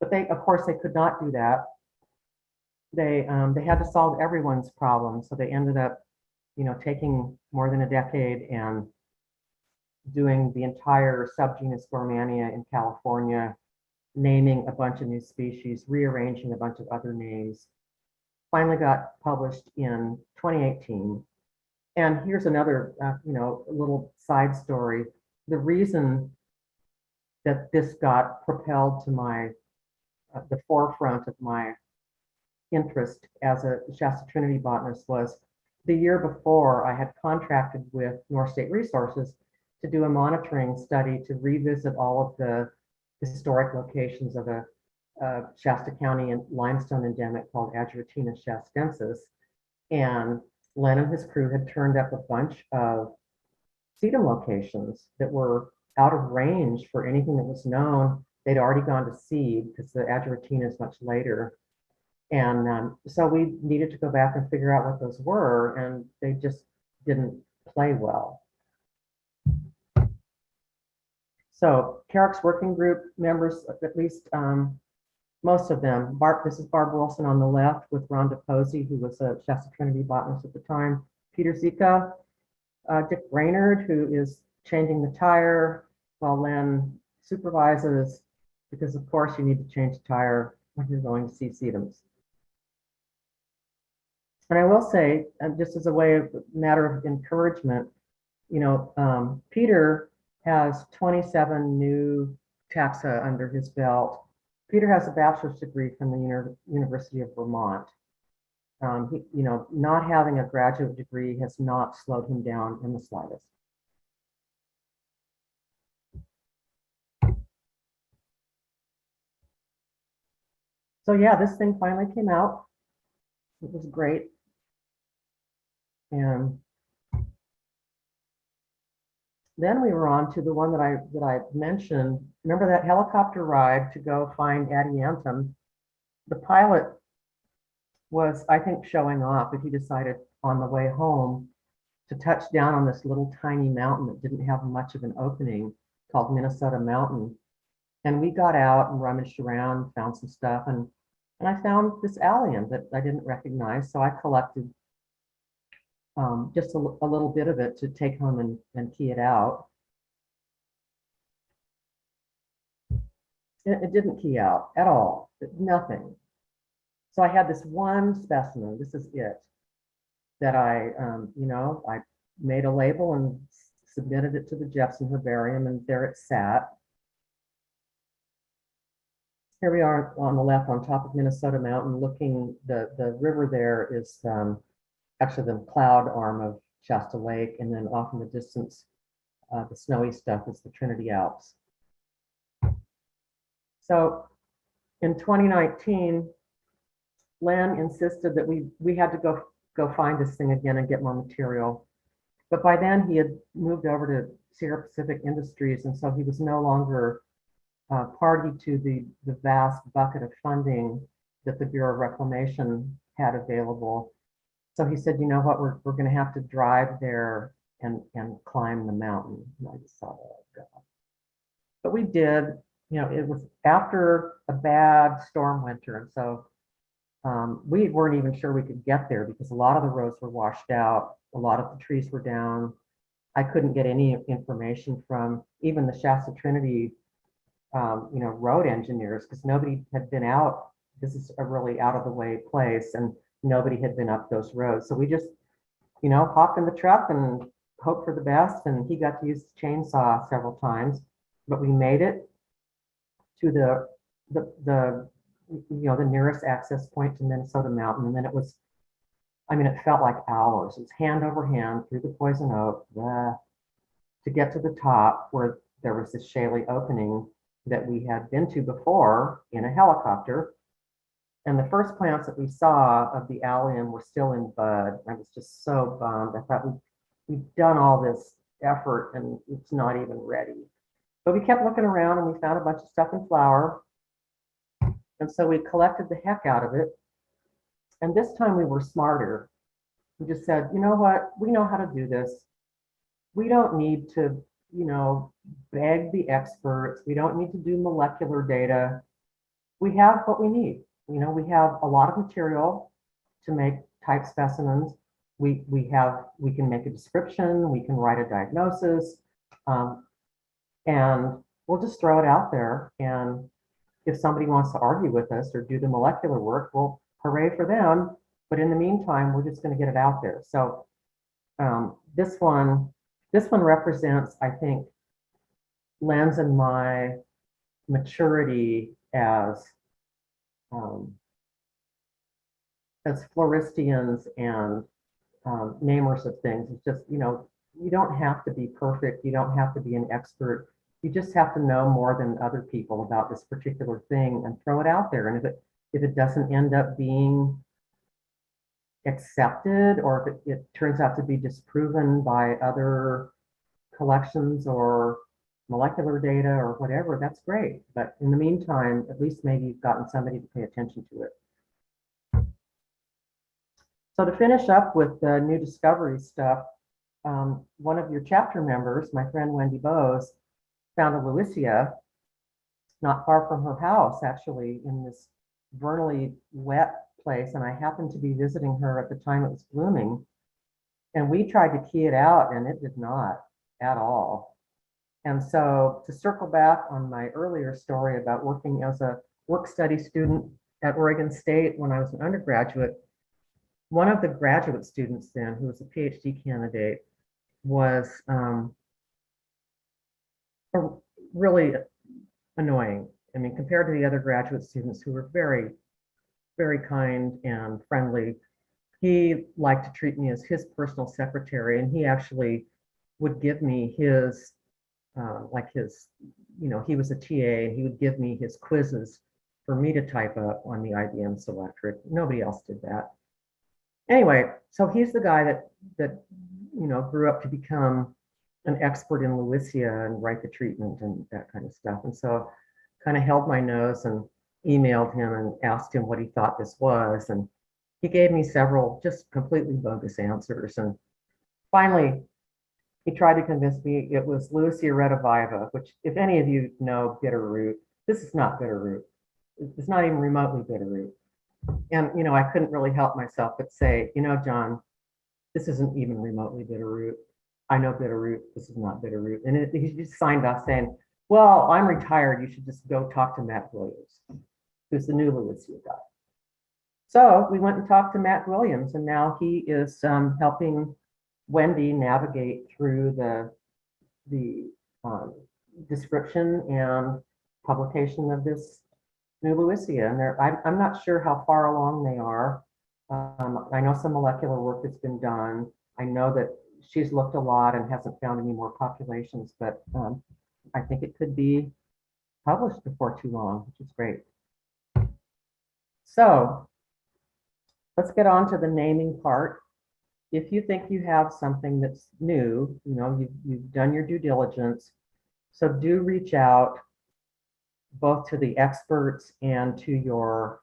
But of course, they could not do that. They had to solve everyone's problem. So they ended up, taking more than a decade and doing the entire subgenus Gormania in California naming a bunch of new species, rearranging a bunch of other names. Finally got published in 2018. And here's another, little side story. The reason that this got propelled to the forefront of my interest as a Shasta Trinity botanist was the year before I had contracted with North State Resources to do a monitoring study to revisit all of the historic locations of a Shasta County and limestone endemic called Adiantum shastensis. And Len and his crew had turned up a bunch of sedum locations that were out of range for anything that was known. They'd already gone to seed because the Adiantum is much later. And so we needed to go back and figure out what those were, and they just didn't play well. So Carrick's working group members, at least most of them, this is Barb Wilson on the left with Rhonda Posey, who was a Shasta Trinity botanist at the time, Peter Zika, Dick Brainerd, who is changing the tire while Len supervises, because of course you need to change the tire when you're going to see sedums. And I will say, just as a matter of encouragement, Peter has 27 new taxa under his belt. Peter has a bachelor's degree from the University of Vermont. Not having a graduate degree has not slowed him down in the slightest. So yeah, this thing finally came out. It was great. And then we were on to the one that I mentioned. Remember that helicopter ride to go find Addie Anthem? The pilot was, I think, showing off, but he decided on the way home to touch down on this little tiny mountain that didn't have much of an opening called Minnesota Mountain. And we got out and rummaged around, found some stuff, and I found this allium that I didn't recognize. So I collected just a little bit of it to take home and key it out. It didn't key out at all, nothing. So I had this one specimen, this is it, that I made a label and submitted it to the Jefferson Herbarium, and there it sat. Here we are on the left on top of Minnesota Mountain looking, the river there is actually the cloud arm of Shasta Lake, and then off in the distance, the snowy stuff is the Trinity Alps. So in 2019, Len insisted that we had to go find this thing again and get more material. But by then he had moved over to Sierra Pacific Industries, and so he was no longer party to the vast bucket of funding that the Bureau of Reclamation had available. So he said, you know what, we're going to have to drive there and climb the mountain. And I just thought, oh God. But we did. It was after a bad storm winter, and so we weren't even sure we could get there because a lot of the roads were washed out, a lot of the trees were down. I couldn't get any information from even the Shasta Trinity road engineers, because nobody had been out. This is a really out of the way place, and nobody had been up those roads. So we just, hopped in the truck and hoped for the best. And he got to use the chainsaw several times, but we made it to the nearest access point to Minnesota Mountain. And then it was, it felt like hours. It was hand over hand through the poison oak to get to the top where there was this shaly opening that we had been to before in a helicopter. And the first plants that we saw of the allium were still in bud. I was just so bummed. I thought we've done all this effort and it's not even ready. But we kept looking around and we found a bunch of stuff in flower. And so we collected the heck out of it. And this time we were smarter. We just said, you know what? We know how to do this. We don't need to, beg the experts. We don't need to do molecular data. We have what we need. We have a lot of material to make type specimens. We can make a description. We can write a diagnosis. And we'll just throw it out there. And if somebody wants to argue with us or do the molecular work, well, hooray for them. But in the meantime, we're just going to get it out there. So this one represents, I think, lands in my maturity as Floristians and namers of things. It's just, you don't have to be perfect. You don't have to be an expert. You just have to know more than other people about this particular thing and throw it out there. And if it doesn't end up being accepted, or if it turns out to be disproven by other collections or molecular data or whatever, that's great. But in the meantime, at least maybe you've gotten somebody to pay attention to it. So to finish up with the new discovery stuff, one of your chapter members, my friend Wendy Bowes, found a Lewisia not far from her house, actually, in this vernally wet place. And I happened to be visiting her at the time it was blooming. And we tried to key it out, and it did not at all. And so to circle back on my earlier story about working as a work-study student at Oregon State when I was an undergraduate, one of the graduate students then, who was a PhD candidate, was really annoying. I mean, compared to the other graduate students who were very, very kind and friendly, he liked to treat me as his personal secretary, and he actually would give me his, he was a TA, and he would give me his quizzes for me to type up on the IBM Selectric. Nobody else did that. Anyway, so he's the guy that grew up to become an expert in Lewisia and write the treatment and that kind of stuff. And so kind of held my nose and emailed him and asked him what he thought this was. And he gave me several just completely bogus answers. And finally, he tried to convince me it was Lewisia rediviva, which, if any of you know bitterroot, this is not bitterroot. It's not even remotely bitterroot. And, I couldn't really help myself but say, John, this isn't even remotely bitterroot. I know bitterroot. This is not bitterroot. And he just signed off saying, well, I'm retired. You should just go talk to Matt Williams, who's the new Lewisia guy. So we went and talked to Matt Williams, and now he is helping Wendy navigate through the description and publication of this new Lewisia. And I'm not sure how far along they are. I know some molecular work has been done. I know that she's looked a lot and hasn't found any more populations, but I think it could be published before too long, which is great. So let's get on to the naming part. If you think you have something that's new, you've done your due diligence, so do reach out both to the experts and to your,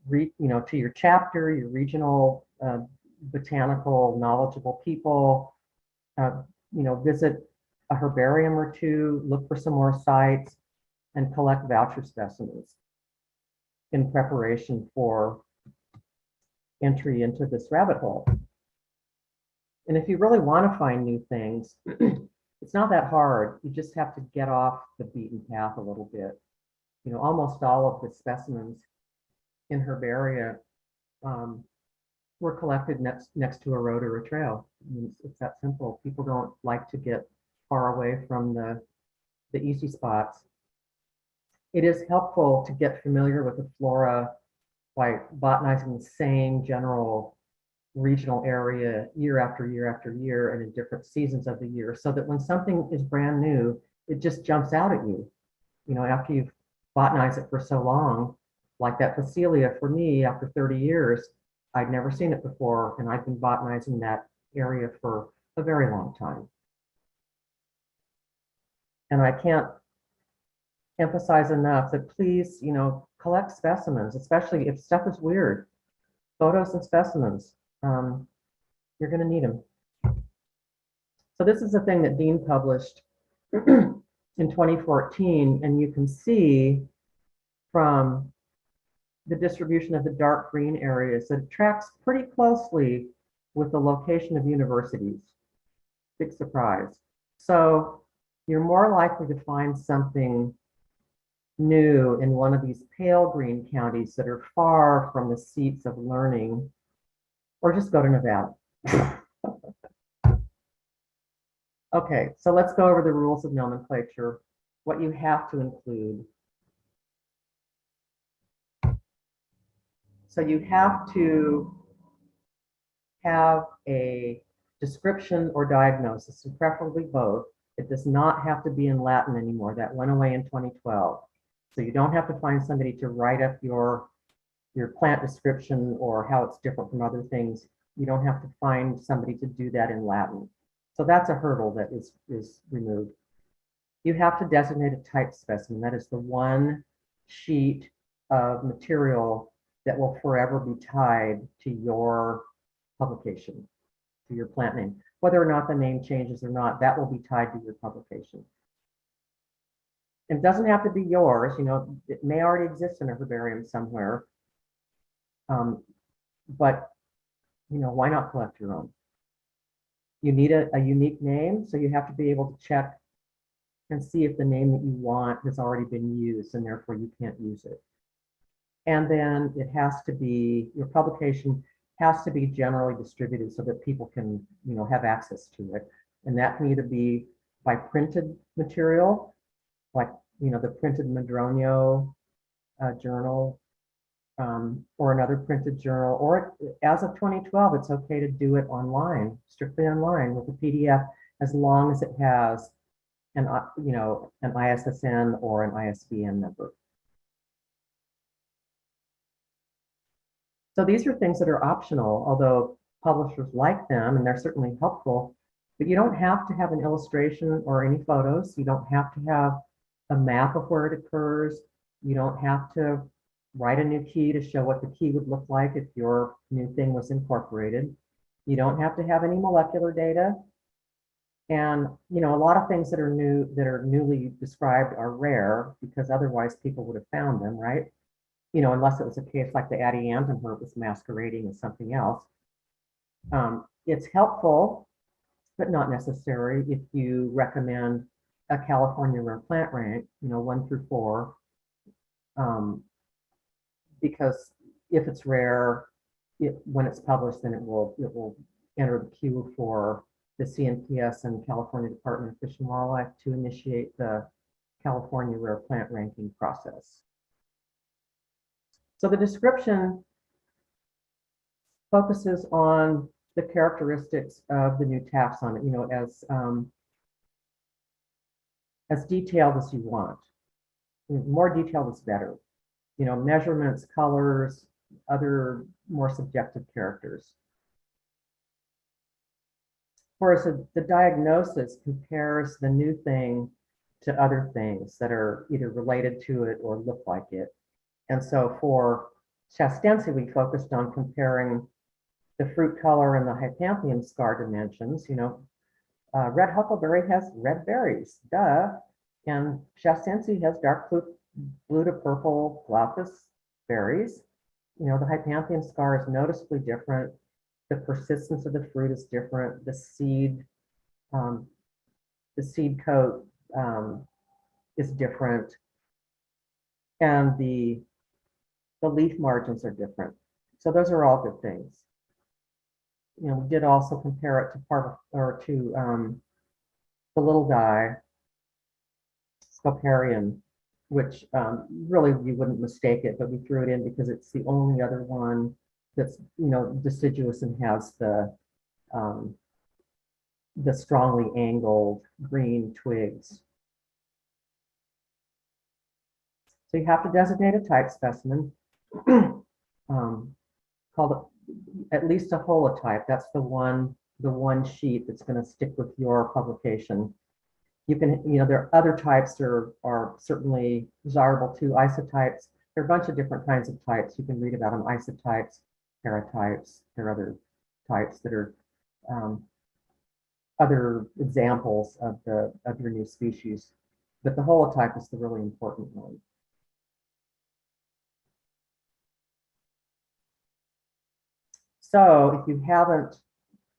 to your chapter, your regional botanical knowledgeable people. Visit a herbarium or two, look for some more sites, and collect voucher specimens in preparation for entry into this rabbit hole. And if you really want to find new things, it's not that hard. You just have to get off the beaten path a little bit. Almost all of the specimens in herbaria were collected next to a road or a trail. It's that simple. People don't like to get far away from the easy spots. It is helpful to get familiar with the flora by botanizing the same general regional area year after year after year and in different seasons of the year, so that when something is brand new, it just jumps out at you. After you've botanized it for so long, like that Phacelia for me, after 30 years, I'd never seen it before, and I've been botanizing that area for a very long time. And I can't emphasize enough that please, collect specimens, especially if stuff is weird. Photos and specimens. You're going to need them. So this is a thing that Dean published in 2014, and you can see from the distribution of the dark green areas that it tracks pretty closely with the location of universities. Big surprise. So you're more likely to find something new in one of these pale green counties that are far from the seats of learning, or just go to Nevada. Okay, so let's go over the rules of nomenclature, what you have to include. So you have to have a description or diagnosis, and preferably both. It does not have to be in Latin anymore. That went away in 2012. So you don't have to find somebody to write up your plant description or how it's different from other things. You don't have to find somebody to do that in Latin. So that's a hurdle that is removed. You have to designate a type specimen. That is the one sheet of material that will forever be tied to your publication, to your plant name. Whether or not the name changes or not, that will be tied to your publication. It doesn't have to be yours, you know, it may already exist in a herbarium somewhere. But, you know, why not collect your own? You need a unique name, so you have to be able to check and see if the name that you want has already been used and therefore you can't use it. And then it has to be, your publication has to be generally distributed so that people can, you know, have access to it. And that can either be by printed material, like, you know, the printed Madronio journal, or another printed journal, or as of 2012, it's okay to do it online, strictly online with a PDF, as long as it has an, you know, an ISSN or an ISBN number. So these are things that are optional, although publishers like them and they're certainly helpful, but you don't have to have an illustration or any photos. You don't have to have a map of where it occurs. You don't have to write a new key to show what the key would look like if your new thing was incorporated. You don't have to have any molecular data. And, you know, a lot of things that are new, that are newly described are rare because otherwise people would have found them, right? You know, unless it was a case like the Addie Anthem where it was masquerading as something else. It's helpful, but not necessary if you recommend a California rare plant rank, you know, 1 through 4. Because if it's rare, when it's published, then it will enter the queue for the CNPS and California Department of Fish and Wildlife to initiate the California rare plant ranking process. So the description focuses on the characteristics of the new taxon, you know, as detailed as you want. More detailed is better. You know, measurements, colors, other more subjective characters. Whereas the diagnosis compares the new thing to other things that are either related to it or look like it. And so for shastense, we focused on comparing the fruit color and the Hypanthium scar dimensions. You know, red huckleberry has red berries, duh. And shastense has dark blue to purple glaucous berries. You know, the Hypanthium scar is noticeably different. The persistence of the fruit is different. The seed coat is different. And the leaf margins are different. So those are all good things. You know, we did also compare it to the little dye, Scoparium, which really you wouldn't mistake it, but we threw it in because it's the only other one that's, you know, deciduous and has the strongly angled green twigs. So you have to designate a type specimen called at least a holotype. That's the one sheet that's going to stick with your publication. You can, you know, there are other types that are certainly desirable too. Isotypes, there are a bunch of different kinds of types. You can read about them, isotypes, paratypes. There are other types that are other examples of your new species. But the holotype is the really important one. So if you haven't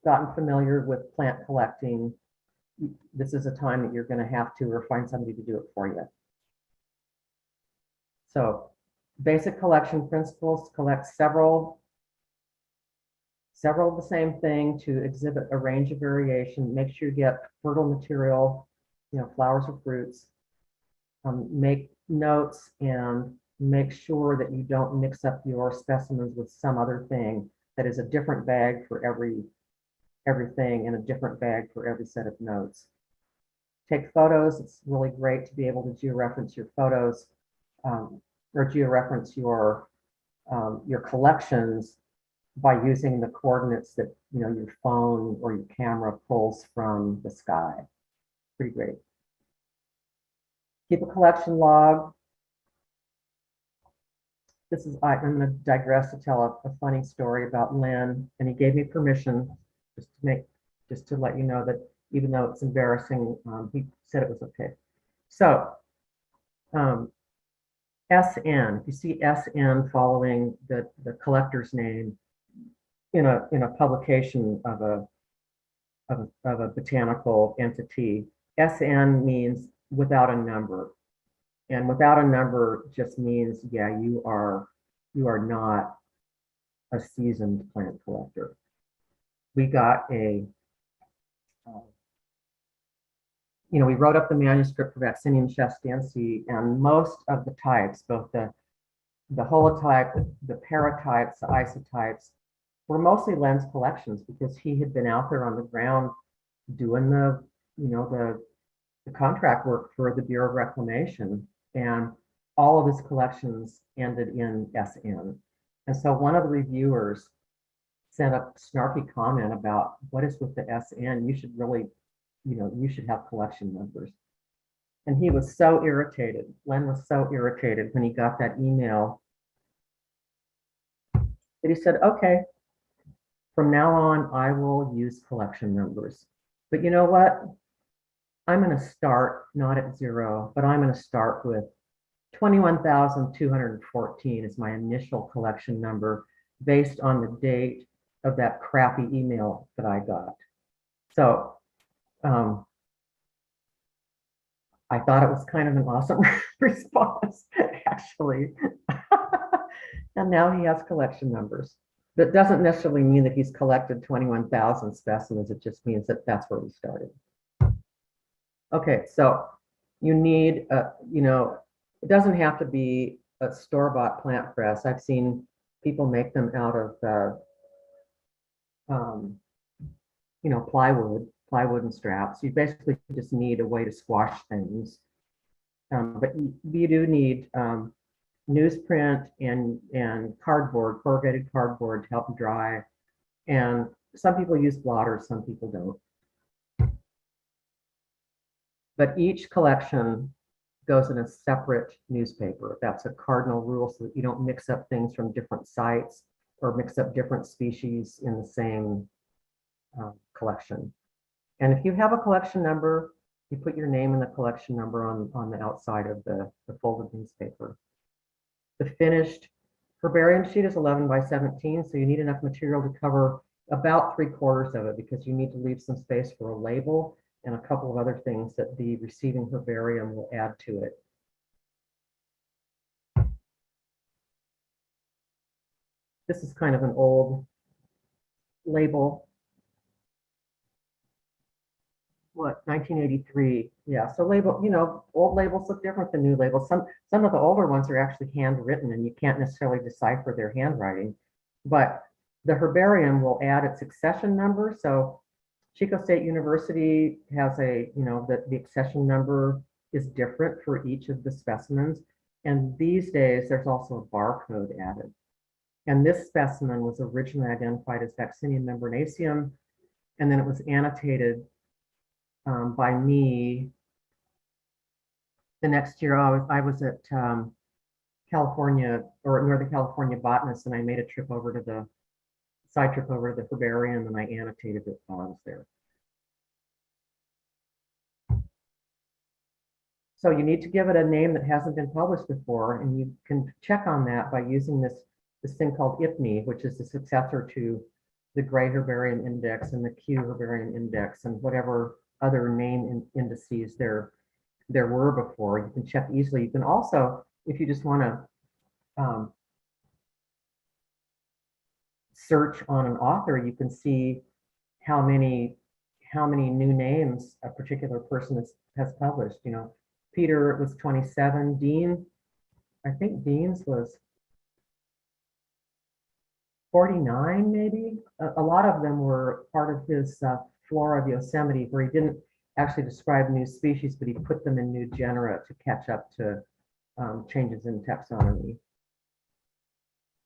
gotten familiar with plant collecting, this is a time that you're going to have to, or find somebody to do it for you. So basic collection principles: collect several of the same thing to exhibit a range of variation. Make sure you get fertile material, flowers or fruits. Make notes and make sure that you don't mix up your specimens with some other thing that is a different bag for everything and a different bag for every set of notes. Take photos. It's really great to be able to georeference your photos or georeference your collections by using the coordinates that your phone or your camera pulls from the sky. Pretty great. Keep a collection log. I'm going to digress to tell a funny story about Lynn, and he gave me permission just to let you know that even though it's embarrassing, he said it was okay. So SN, if you see SN following the collector's name in a publication of a botanical entity, SN means without a number. And without a number just means, yeah, you are not a seasoned plant collector. We got we wrote up the manuscript for Vaccinium shastense, and most of the types, both the holotype, the paratypes, the isotypes, were mostly Len's collections because he had been out there on the ground doing the contract work for the Bureau of Reclamation, and all of his collections ended in SN. And so one of the reviewers sent a snarky comment about, what is with the SN? You should really, you should have collection numbers. And he was so irritated. Len was so irritated when he got that email that he said, okay, from now on, I will use collection numbers. But you know what? I'm going to start not at 0, but I'm going to start with 21,214 is my initial collection number based on the date of that crappy email that I got. So I thought it was kind of an awesome response, actually. And now he has collection numbers. That doesn't necessarily mean that he's collected 21,000 specimens. It just means that that's where we started. Okay, so you need, it doesn't have to be a store-bought plant press. I've seen people make them out of, plywood and straps. You basically just need a way to squash things. But you do need newsprint and cardboard, corrugated cardboard to help them dry. And some people use blotters, some people don't. But each collection goes in a separate newspaper. That's a cardinal rule so that you don't mix up things from different sites or mix up different species in the same collection. And if you have a collection number, you put your name and the collection number on the outside of the folded newspaper. The finished herbarium sheet is 11 by 17, so you need enough material to cover about 3/4 of it because you need to leave some space for a label and a couple of other things that the receiving herbarium will add to it. This is kind of an old label. What, 1983? Yeah, so label, old labels look different than new labels. Some of the older ones are actually handwritten and you can't necessarily decipher their handwriting, but the herbarium will add its accession number. So Chico State University has the accession number is different for each of the specimens. And these days, there's also a barcode added. And this specimen was originally identified as Vaccinium membranaceum, and then it was annotated by me. The next year, I was at California or Northern California Botanist, and I made a side trip over to the herbarium, and I annotated it while I was there. So you need to give it a name that hasn't been published before, and you can check on that by using this thing called IPNI, which is the successor to the Gray Herbarium Index and the Q Herbarium Index and whatever other name indices there were before. You can check easily. You can also if you just want to search on an author, you can see how many new names a particular person has published. You know, Peter was 27. Dean, I think Dean's was 49, maybe. A lot of them were part of his Flora of Yosemite, where he didn't actually describe new species, but he put them in new genera to catch up to changes in taxonomy.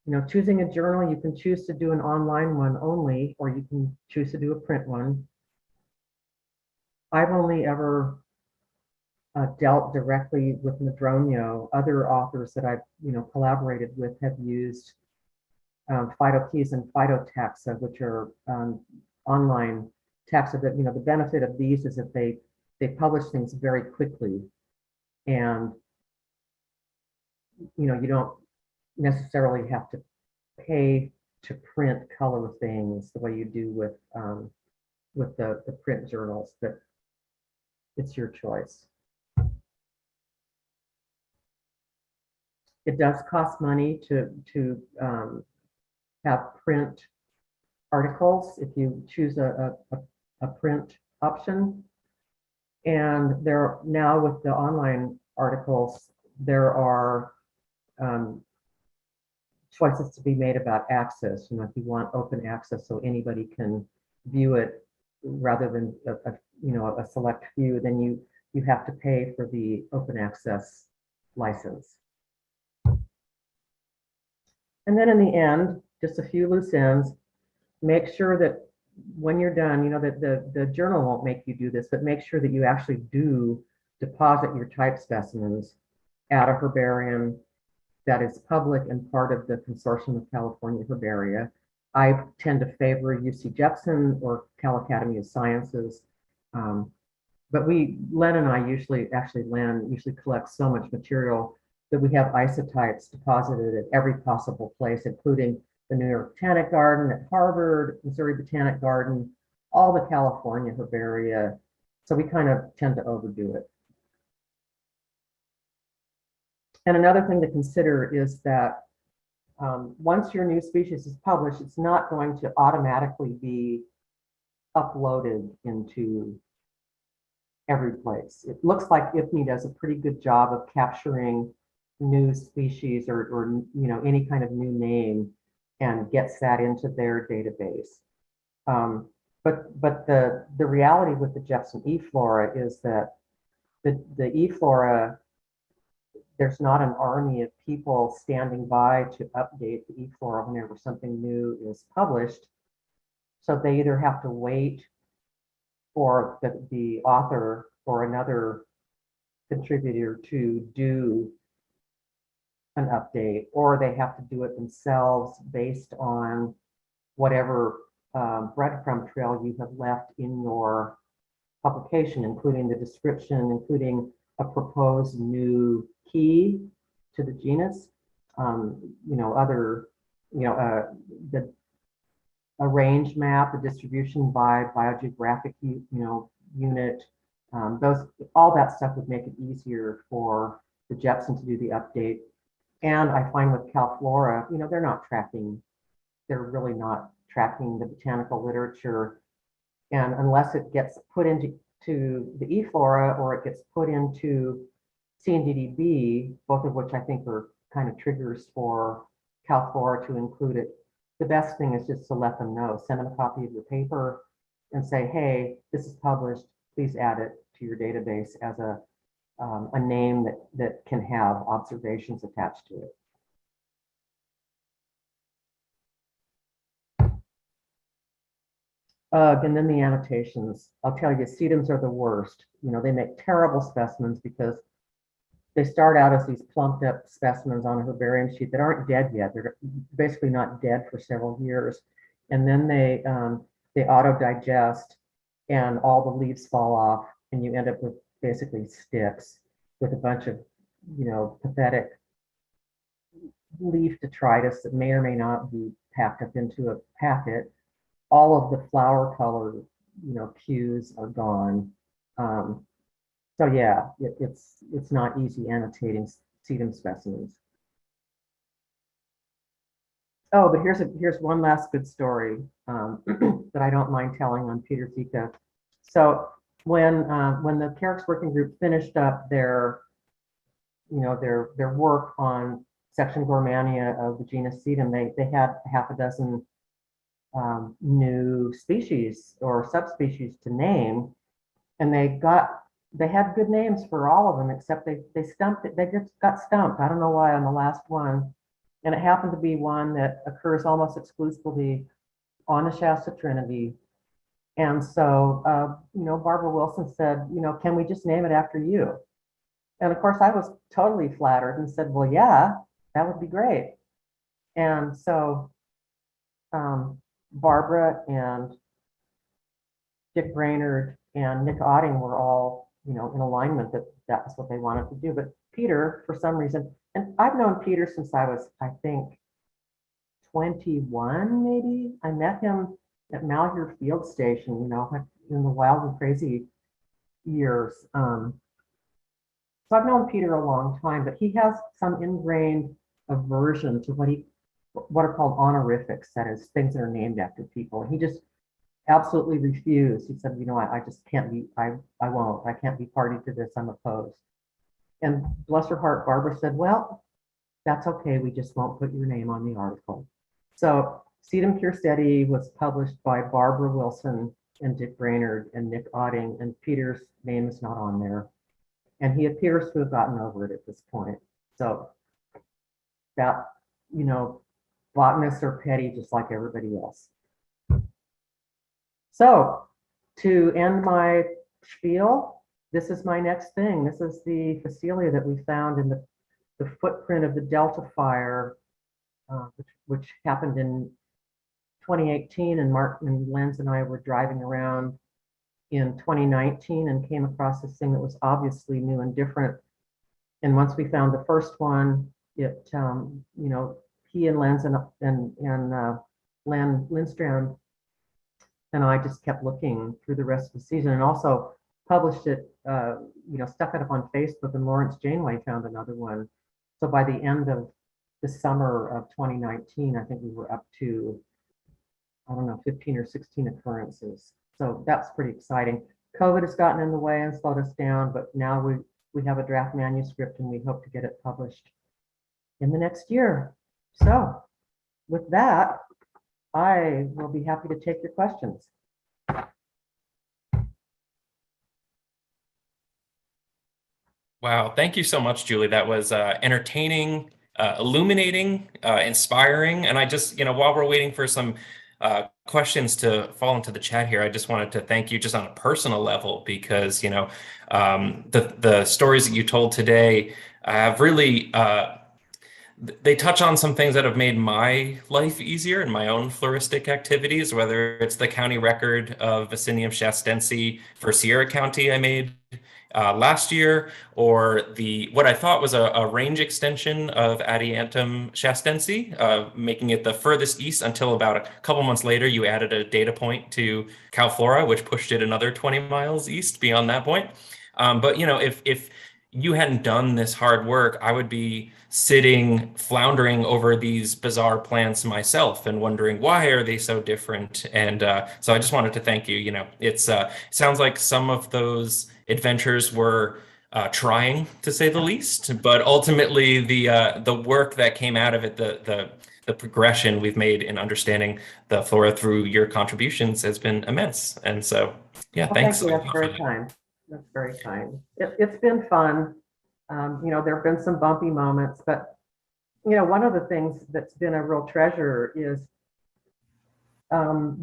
You know, choosing a journal, you can choose to do an online one only, or you can choose to do a print one. I've only ever dealt directly with Madronio. Other authors that I've collaborated with have used PhytoKeys and Phytotaxa, which are online taxa. That the benefit of these is that they publish things very quickly, and you don't necessarily have to pay to print color things the way you do with the print journals, but it's your choice. It does cost money to have print articles if you choose a print option. And there now, with the online articles, there are choices to be made about access. If you want open access so anybody can view it rather than a select few, then you have to pay for the open access license. And then in the end, just a few loose ends. Make sure that when you're done, that the journal won't make you do this, but make sure that you actually do deposit your type specimens at a herbarium that is public and part of the Consortium of California Herbaria. I tend to favor UC Jefferson or Cal Academy of Sciences. But Len and I Len usually collects so much material that we have isotypes deposited at every possible place, including the New York Botanic Garden, at Harvard, Missouri Botanic Garden, all the California herbaria. So we kind of tend to overdo it. And another thing to consider is that once your new species is published, it's not going to automatically be uploaded into every place. It looks like IFNI does a pretty good job of capturing new species or any kind of new name and gets that into their database. But the reality with the Jefferson eFlora is that the eFlora, there's not an army of people standing by to update the eFlora whenever something new is published. So they either have to wait for the author or another contributor to do an update, or they have to do it themselves based on whatever breadcrumb trail you have left in your publication, including the description, including a proposed new key to the genus, a range map, a distribution by biogeographic unit. All that stuff would make it easier for the Jefferson to do the update. And I find with CalFlora, they're really not tracking the botanical literature. And unless it gets put into the eFlora or it gets put into CNDDB, both of which I think are kind of triggers for CalFlora to include it, the best thing is just to let them know. Send them a copy of your paper and say, hey, this is published. Please add it to your database as a name that can have observations attached to it. And then the annotations. I'll tell you, sedums are the worst. They make terrible specimens because they start out as these plumped up specimens on a herbarium sheet that aren't dead yet. They're basically not dead for several years. And then they auto-digest and all the leaves fall off and you end up with basically sticks with a bunch of, pathetic leaf detritus that may or may not be packed up into a packet. All of the flower color, cues are gone. So yeah, it's not easy annotating sedum specimens. Oh, but here's one last good story that I don't mind telling on Peter Zika. So when the Carex working group finished up their work on section Gormania of the genus Sedum, they had half a dozen new species or subspecies to name, and they had good names for all of them, except they just got stumped. I don't know why on the last one. And it happened to be one that occurs almost exclusively on the Shasta Trinity. And so, Barbara Wilson said, can we just name it after you? And of course, I was totally flattered and said, well, yeah, that would be great. And so Barbara and Dick Brainerd and Nick Otting were all, in alignment that was what they wanted to do. But Peter, for some reason, and I've known Peter since I was, I think, 21, maybe. I met him at Malheur Field Station, in the wild and crazy years. So I've known Peter a long time, but he has some ingrained aversion to what are called honorifics, that is, things that are named after people. And he just absolutely refused. He said, I just can't be, I won't, I can't be party to this, I'm opposed. And bless her heart, Barbara said, well, that's okay, we just won't put your name on the article. So Sedum Kierstead was published by Barbara Wilson and Dick Brainerd and Nick Otting, and Peter's name is not on there. And he appears to have gotten over it at this point. So that, botanists are petty just like everybody else. So to end my spiel, this is my next thing. This is the Phacelia that we found in the footprint of the Delta fire, which happened in 2018. And Martin Lenz and I were driving around in 2019 and came across this thing that was obviously new and different. And once we found the first one, it, he and Lenz and Len Lindstrand and I just kept looking through the rest of the season, and also published it, stuck it up on Facebook, and Lawrence Janeway found another one. So by the end of the summer of 2019, I think we were up to, 15 or 16 occurrences. So that's pretty exciting. COVID has gotten in the way and slowed us down, but now we have a draft manuscript and we hope to get it published in the next year. So with that, I will be happy to take your questions. Wow, thank you so much, Julie. That was entertaining, illuminating, inspiring. And I just, while we're waiting for some questions to fall into the chat here, I just wanted to thank you just on a personal level, because, the stories that you told today have really, they touch on some things that have made my life easier in my own floristic activities, whether it's the county record of Vaccinium shastense for Sierra County I made last year, or what I thought was a range extension of Adiantum shastense, making it the furthest east until about a couple months later, you added a data point to Calflora, which pushed it another 20 miles east beyond that point. But if you hadn't done this hard work, I would be floundering over these bizarre plants myself and wondering, why are they so different? And so I just wanted to thank you. It sounds like some of those adventures were trying, to say the least, but ultimately the work that came out of it, the progression we've made in understanding the flora through your contributions has been immense. And so, yeah, well, thanks. Thank you. That's very kind. That's very kind. It's been fun. There have been some bumpy moments, but one of the things that's been a real treasure is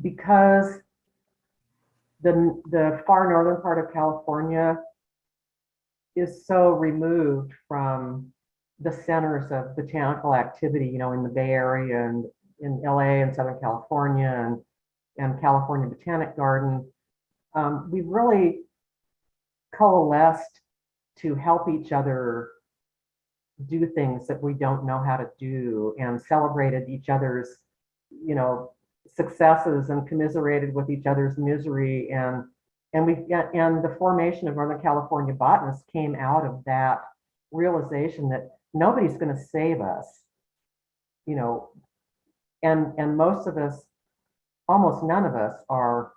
because the far northern part of California is so removed from the centers of botanical activity, in the Bay Area and in LA and Southern California and California Botanic Garden. We've really coalesced to help each other do things that we don't know how to do, and celebrated each other's, successes and commiserated with each other's misery. And the formation of Northern California Botanists came out of that realization that nobody's going to save us, you know, and most of us, almost none of us are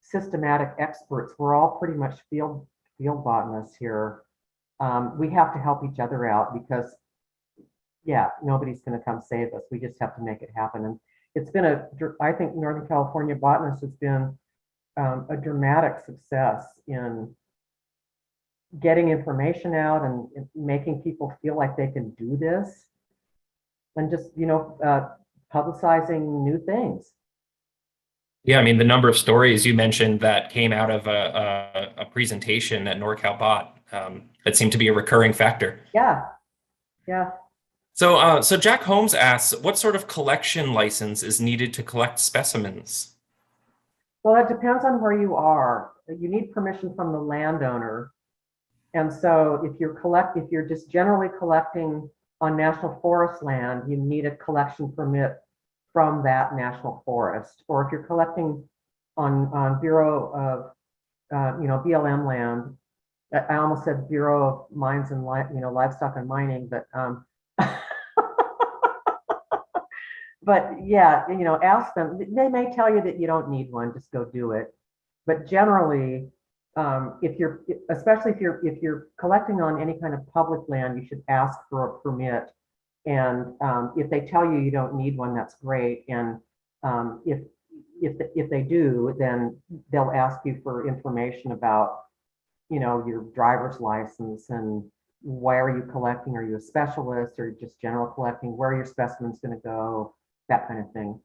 systematic experts. We're all pretty much field botanists here. We have to help each other out because, yeah, nobody's going to come save us. We just have to make it happen. And it's been I think Northern California Botanist has been a dramatic success in getting information out and making people feel like they can do this, and just, publicizing new things. Yeah, I mean, the number of stories you mentioned that came out of a presentation at NorCal Bot, that seemed to be a recurring factor. Yeah, yeah. So Jack Holmes asks, what sort of collection license is needed to collect specimens? Well, it depends on where you are. You need permission from the landowner. And so if you're just generally collecting on national forest land, you need a collection permit from that national forest. Or if you're collecting on Bureau of, BLM land, I almost said Bureau of Mines and Livestock and Mining, but but yeah, ask them. They may tell you that you don't need one, just go do it. But generally, especially if you're collecting on any kind of public land, you should ask for a permit. And if they tell you you don't need one, that's great. And if they do, then they'll ask you for information about, your driver's license and why are you collecting? Are you a specialist or just general collecting? Where are your specimens going to go? That kind of thing.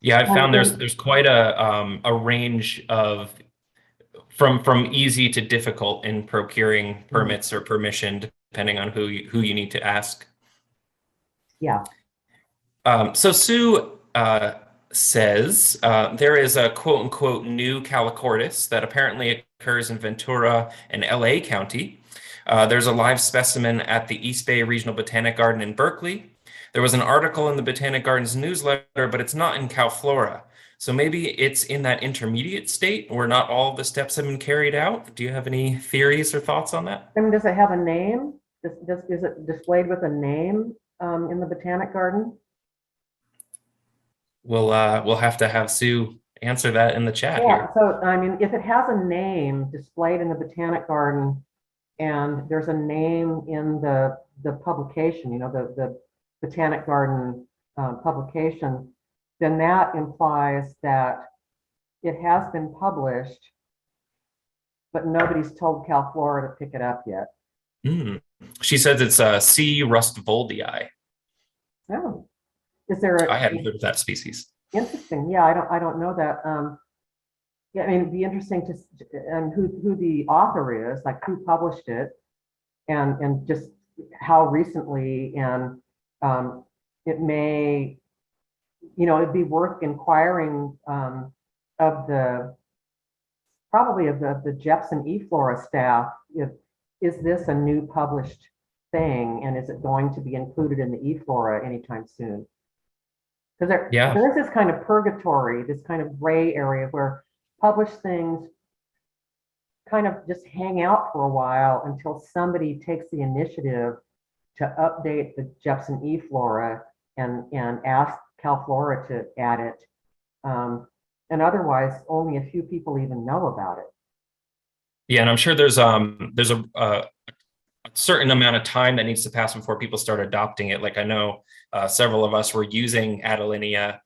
Yeah, I found there's quite a range of from easy to difficult in procuring permits or permission, depending on who you need to ask. Yeah. So Sue says there is a quote unquote new Calochortus that apparently occurs in Ventura and LA County. There's a live specimen at the East Bay Regional Botanic Garden in Berkeley. There was an article in the Botanic Gardens newsletter, but it's not in Cal Flora. So maybe it's in that intermediate state where not all the steps have been carried out. Do you have any theories or thoughts on that? I mean, does it have a name? Is it displayed with a name in the Botanic Garden? We'll have to have Sue answer that in the chat Yeah, here. so I mean, if it has a name displayed in the Botanic Garden and there's a name in the publication, the Botanic Garden publication, then that implies that it has been published, but nobody's told Cal Flora to pick it up yet. She says it's C. rustvoldii. Oh, is there? I hadn't heard of that species. Interesting. Yeah, I don't know that. Yeah, I mean, it'd be interesting and who the author is, like who published it, and just how recently, and it may, it'd be worth inquiring of the Jefferson E-Flora staff, is this a new published thing, and is it going to be included in the E-Flora anytime soon? Because there's this kind of purgatory, this kind of gray area where published things kind of just hang out for a while until somebody takes the initiative to update the Jefferson E-Flora and ask Cal Flora to add it. And otherwise, only a few people even know about it. Yeah, and I'm sure there's a certain amount of time that needs to pass before people start adopting it. Like I know several of us were using Adelinea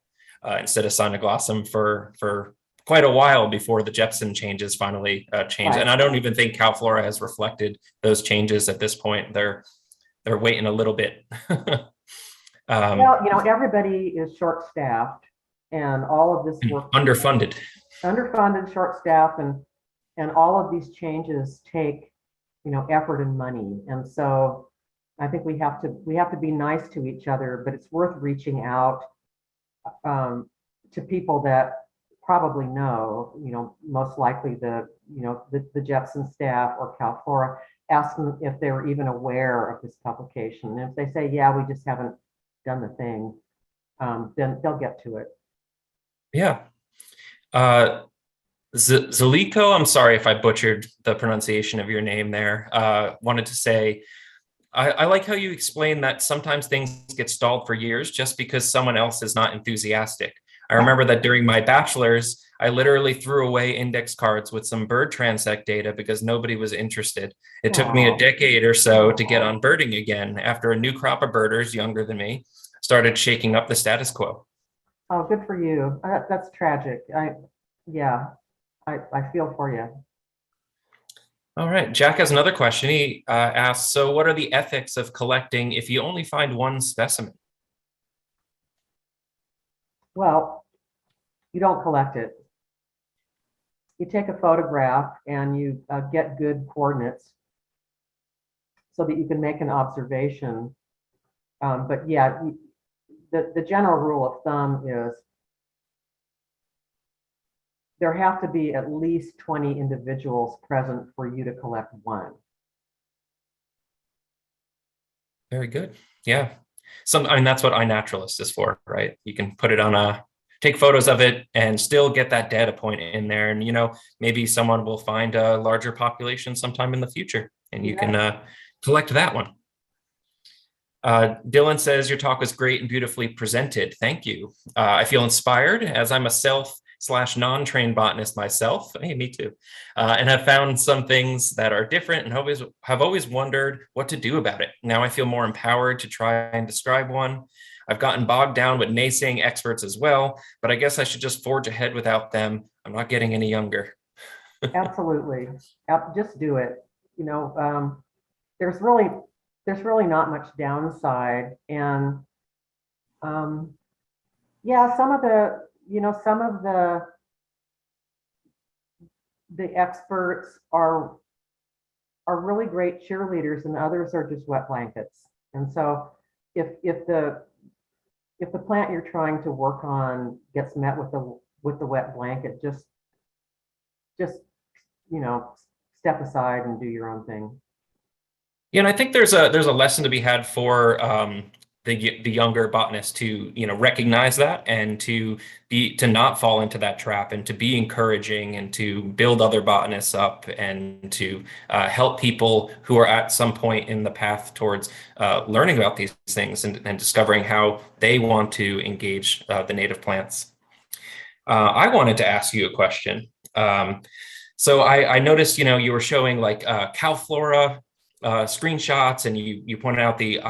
instead of Sonoglossum for quite a while before the Jepson changes finally changed. Right. And I don't even think Cal Flora has reflected those changes at this point. They're waiting a little bit. Well, everybody is short-staffed, and all of this work underfunded, short-staffed, and all of these changes take effort and money. And so I think we have to be nice to each other, but it's worth reaching out to people that probably know, most likely the Jepson staff or Cal Flora, ask them if they were even aware of this publication. And if they say, yeah, we just haven't done the thing, then they'll get to it. Yeah. Zaliko, I'm sorry if I butchered the pronunciation of your name there. Wanted to say, I like how you explain that sometimes things get stalled for years just because someone else is not enthusiastic. I remember that during my bachelor's, I literally threw away index cards with some bird transect data because nobody was interested. It took me a decade or so to get on birding again after a new crop of birders younger than me started shaking up the status quo. Oh, good for you. That's tragic. Yeah, I feel for you. All right, Jack has another question. He asks, so what are the ethics of collecting if you only find one specimen? Well, you don't collect it. You take a photograph and you get good coordinates so that you can make an observation. But yeah, the general rule of thumb is there have to be at least 20 individuals present for you to collect one. Very good. Yeah. I mean, that's what iNaturalist is for, right? You can put it on take photos of it and still get that data point in there. And, maybe someone will find a larger population sometime in the future and you can collect that one. Dylan says your talk was great and beautifully presented. Thank you. I feel inspired as I'm a self/non-trained botanist myself. Hey, me too. And have found some things that are different and have always wondered what to do about it. Now I feel more empowered to try and describe one. I've gotten bogged down with naysaying experts as well, but I guess I should just forge ahead without them. I'm not getting any younger. Absolutely. Just do it. There's really not much downside. And yeah, some of the experts are really great cheerleaders and others are just wet blankets. And so if the plant you're trying to work on gets met with the wet blanket, just step aside and do your own thing. Yeah, and I think there's a lesson to be had for the younger botanists to recognize that and to not fall into that trap and to be encouraging and to build other botanists up and to help people who are at some point in the path towards learning about these things and discovering how they want to engage the native plants. I wanted to ask you a question. So I noticed you were showing like cow flora screenshots, and you pointed out the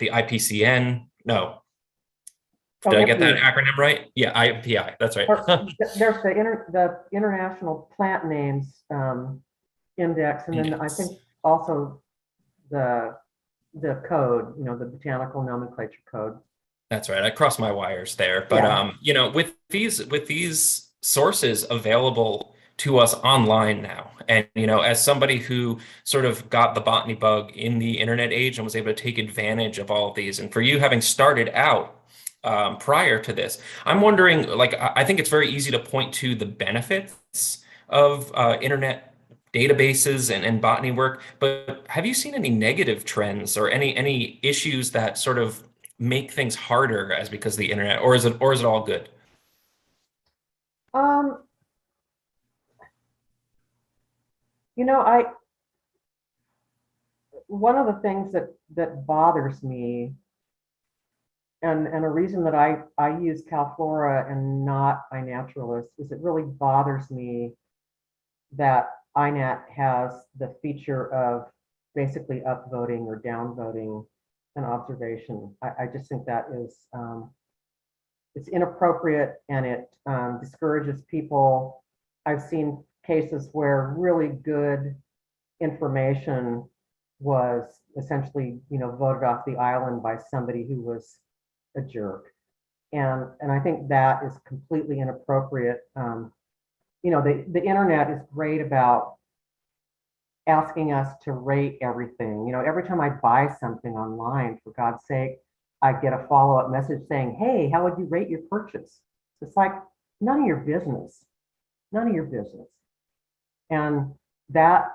IPCN. No, did I get that acronym right? Yeah, IPI. That's right. There's the International Plant Names Index, and then I think also the code, the Botanical Nomenclature Code. That's right. I crossed my wires there, but with these sources available to us online now, and as somebody who sort of got the botany bug in the internet age and was able to take advantage of all of these, and for you having started out prior to this, I'm wondering, like, I think it's very easy to point to the benefits of internet databases and botany work, but have you seen any negative trends or any issues that sort of make things harder as because of the internet, or is it all good? One of the things that bothers me, and a reason that I use Calflora and not iNaturalist, is it really bothers me that iNat has the feature of basically upvoting or downvoting an observation. I just think that is it's inappropriate, and it discourages people. I've seen cases where really good information was essentially, voted off the island by somebody who was a jerk. And I think that is completely inappropriate. The internet is great about asking us to rate everything. Every time I buy something online, for God's sake, I get a follow-up message saying, hey, how would you rate your purchase? It's like, none of your business. None of your business. And that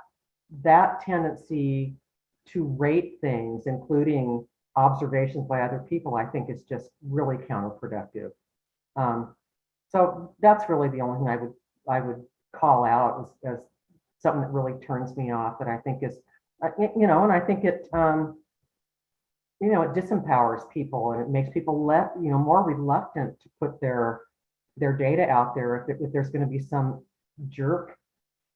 tendency to rate things, including observations by other people, I think is just really counterproductive. So that's really the only thing I would call out as something that really turns me off, that I think is, you know, and I think it, you know, it disempowers people, and it makes people more reluctant to put their data out there if there's going to be some jerk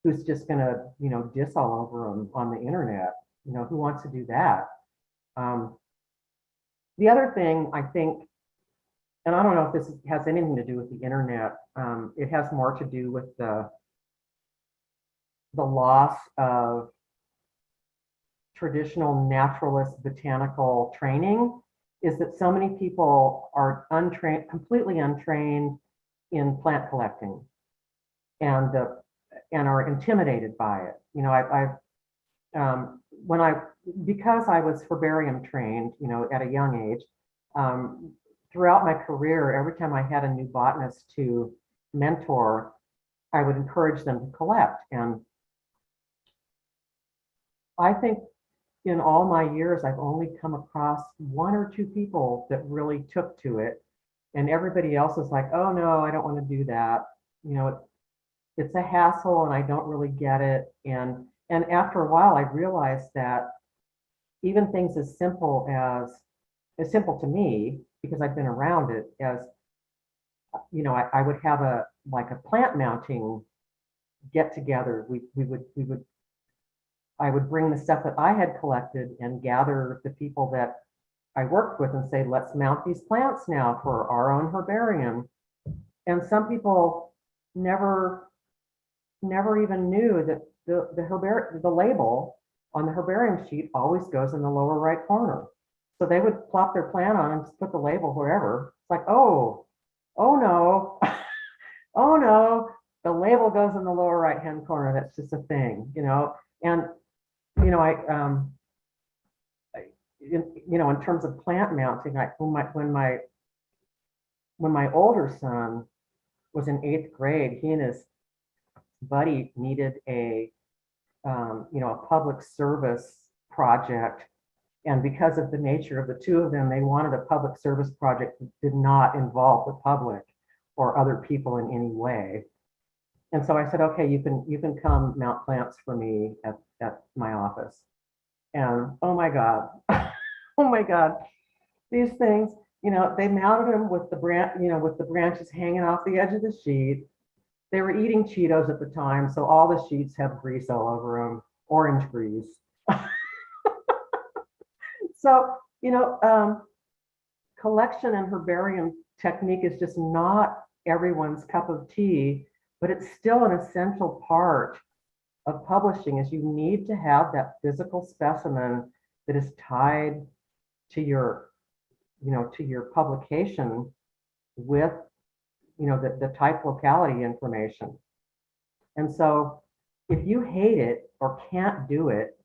who's just going to, you know, diss all over them on the internet. You know, who wants to do that? The other thing I think, and I don't know if this has anything to do with the internet, it has more to do with the loss of traditional naturalist botanical training, is that so many people are untrained, completely untrained in plant collecting, and are intimidated by it. You know, because I was herbarium trained, you know, at a young age, throughout my career, every time I had a new botanist to mentor, I would encourage them to collect. And I think in all my years, I've only come across one or two people that really took to it. And everybody else is like, oh no, I don't want to do that. You know, it's a hassle and I don't really get it. And after a while, I realized that even things as simple to me, because I've been around it, as, you know, I would have a plant mounting get together. I would bring the stuff that I had collected and gather the people that I worked with and say, let's mount these plants now for our own herbarium. And some people never even knew that the label on the herbarium sheet always goes in the lower right corner. So they would plop their plant on and just put the label wherever. It's like, oh no, oh no, the label goes in the lower right hand corner. That's just a thing, you know. And you know, you know, in terms of plant mounting, when my older son was in 8th grade, he and his buddy needed a you know, a public service project. And because of the nature of the two of them, they wanted a public service project that did not involve the public or other people in any way. And so I said, okay, you can come mount plants for me at my office. And oh my God, oh my God, these things, you know, they mounted them with the branches hanging off the edge of the sheet. They were eating Cheetos at the time, so all the sheets have grease all over them, orange grease. So, you know, collection and herbarium technique is just not everyone's cup of tea, but it's still an essential part of publishing. Is you need to have that physical specimen that is tied to your, you know, to your publication with, you know, the type locality information. And so if you hate it or can't do it,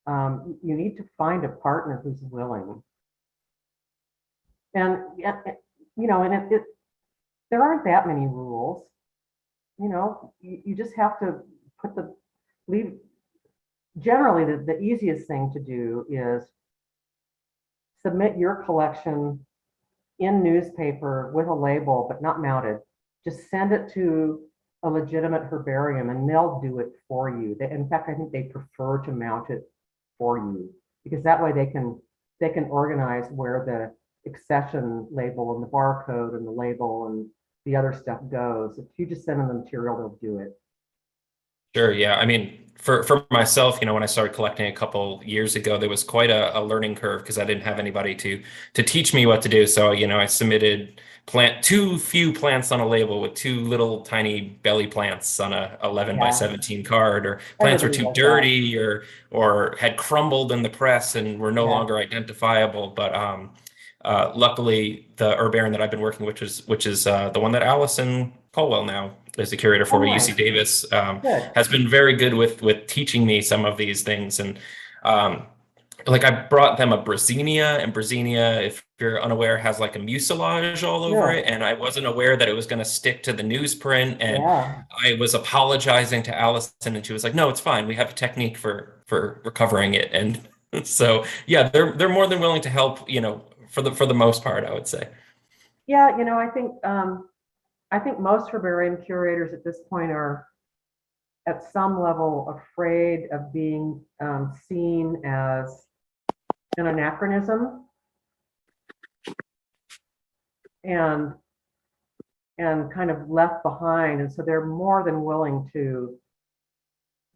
you need to find a partner who's willing. And, you know, and there aren't that many rules. You know, you just have to generally the easiest thing to do is submit your collection in newspaper with a label, but not mounted. Just send it to a legitimate herbarium and they'll do it for you. In fact, I think they prefer to mount it for you, because that way they can organize where the accession label and the barcode and the label and the other stuff goes. If you just send them the material, they'll do it. Sure. Yeah. I mean, for myself, you know, when I started collecting a couple years ago, there was quite a learning curve because I didn't have anybody to teach me what to do. So, you know, I submitted too few plants on a label with two little tiny belly plants on a 11 by 17 card, or plants were too dirty or had crumbled in the press and were no longer identifiable. But luckily, the herbarium that I've been working with, which is the one that Allison Colwell now is the curator for at UC Davis, has been very good with teaching me some of these things. And like I brought them a Brasinia, and Brasinia, if you're unaware, has like a mucilage all over it. And I wasn't aware that it was going to stick to the newsprint. And I was apologizing to Allison, and she was like, no, it's fine. We have a technique for recovering it. And so, yeah, they're more than willing to help, you know, for the most part, I would say. Yeah, you know, I think most herbarium curators at this point are at some level afraid of being seen as an anachronism and kind of left behind. And so they're more than willing to,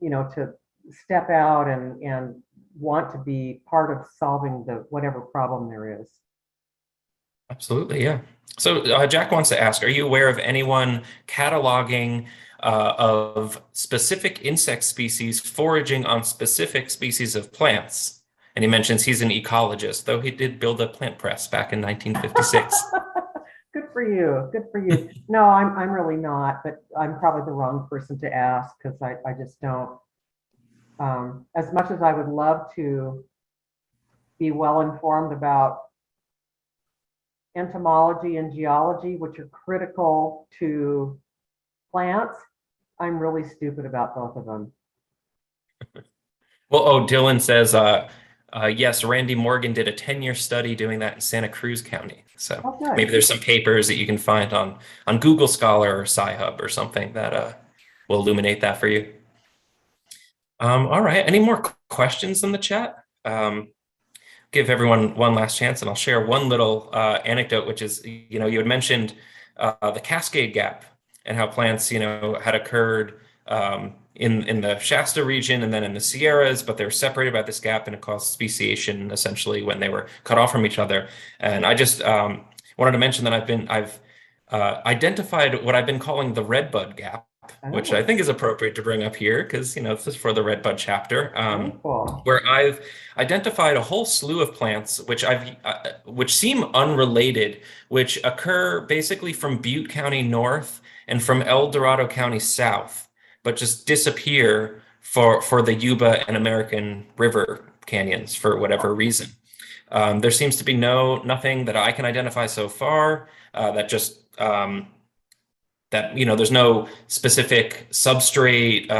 to step out and want to be part of solving the whatever problem there is. Absolutely, yeah. So Jack wants to ask, are you aware of anyone cataloging of specific insect species foraging on specific species of plants? And he mentions he's an ecologist, though he did build a plant press back in 1956. Good for you. Good for you. No, I'm really not, but I'm probably the wrong person to ask because I just don't. As much as I would love to be well informed about entomology and geology, which are critical to plants, I'm really stupid about both of them. Well, Dylan says, yes, Randy Morgan did a 10-year study doing that in Santa Cruz County. So maybe there's some papers that you can find on Google Scholar or Sci-Hub or something that will illuminate that for you. All right, any more questions in the chat? Give everyone one last chance, and I'll share one little anecdote, which is, you had mentioned the Cascade Gap and how plants, had occurred in the Shasta region and then in the Sierras, but they were separated by this gap, and it caused speciation essentially when they were cut off from each other. And I just wanted to mention that I've identified what I've been calling the redbud gap, which I think is appropriate to bring up here because, this is for the redbud chapter, where I've identified a whole slew of plants which seem unrelated, which occur basically from Butte County north and from El Dorado County south, but just disappear for the Yuba and American River canyons for whatever reason. There seems to be nothing that I can identify so far that just there's no specific substrate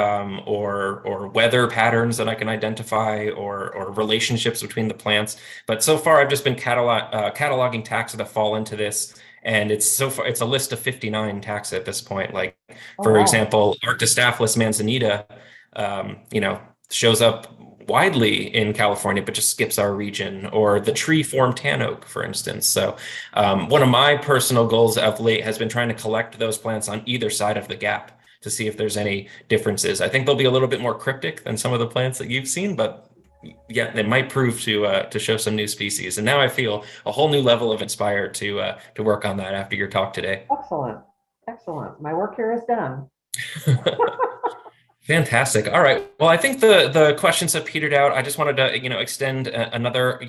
or weather patterns that I can identify or relationships between the plants. But so far, I've just been cataloging taxa that fall into this. And it's a list of 59 taxa at this point. Like, for example, Arctostaphylos manzanita, shows up widely in California, but just skips our region, or the tree-formed tan oak, for instance. So one of my personal goals of late has been trying to collect those plants on either side of the gap to see if there's any differences. I think they'll be a little bit more cryptic than some of the plants that you've seen, but yeah, they might prove to show some new species. And now I feel a whole new level of inspired to work on that after your talk today. Excellent. Excellent. My work here is done. Fantastic. All right. Well, I think the questions have petered out. I just wanted to, extend another,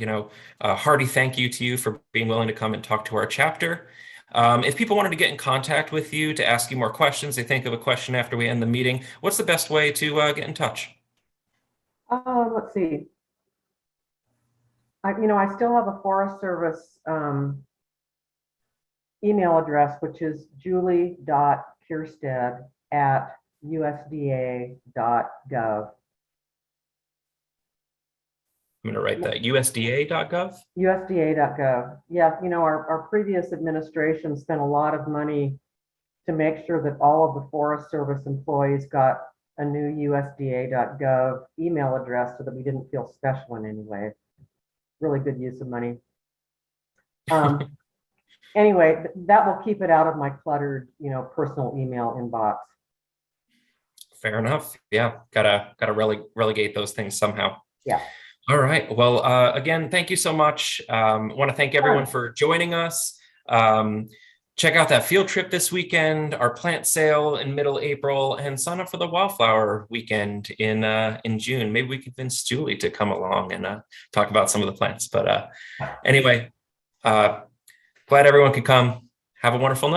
hearty thank you to you for being willing to come and talk to our chapter. If people wanted to get in contact with you to ask you more questions, they think of a question after we end the meeting, what's the best way to get in touch? Let's see. I still have a Forest Service email address, which is julie.kierstead@usda.gov. I'm going to write that, usda.gov? usda.gov. Yeah, our previous administration spent a lot of money to make sure that all of the Forest Service employees got a new usda.gov email address so that we didn't feel special in any way. Really good use of money. Anyway, that will keep it out of my cluttered, personal email inbox. Fair enough. Yeah, gotta relegate those things somehow. Yeah. All right. Well, again, thank you so much. Want to thank everyone for joining us. Check out that field trip this weekend, our plant sale in middle April, and sign up for the wildflower weekend in June. Maybe we can convince Julie to come along and talk about some of the plants. But anyway, glad everyone could come. Have a wonderful night.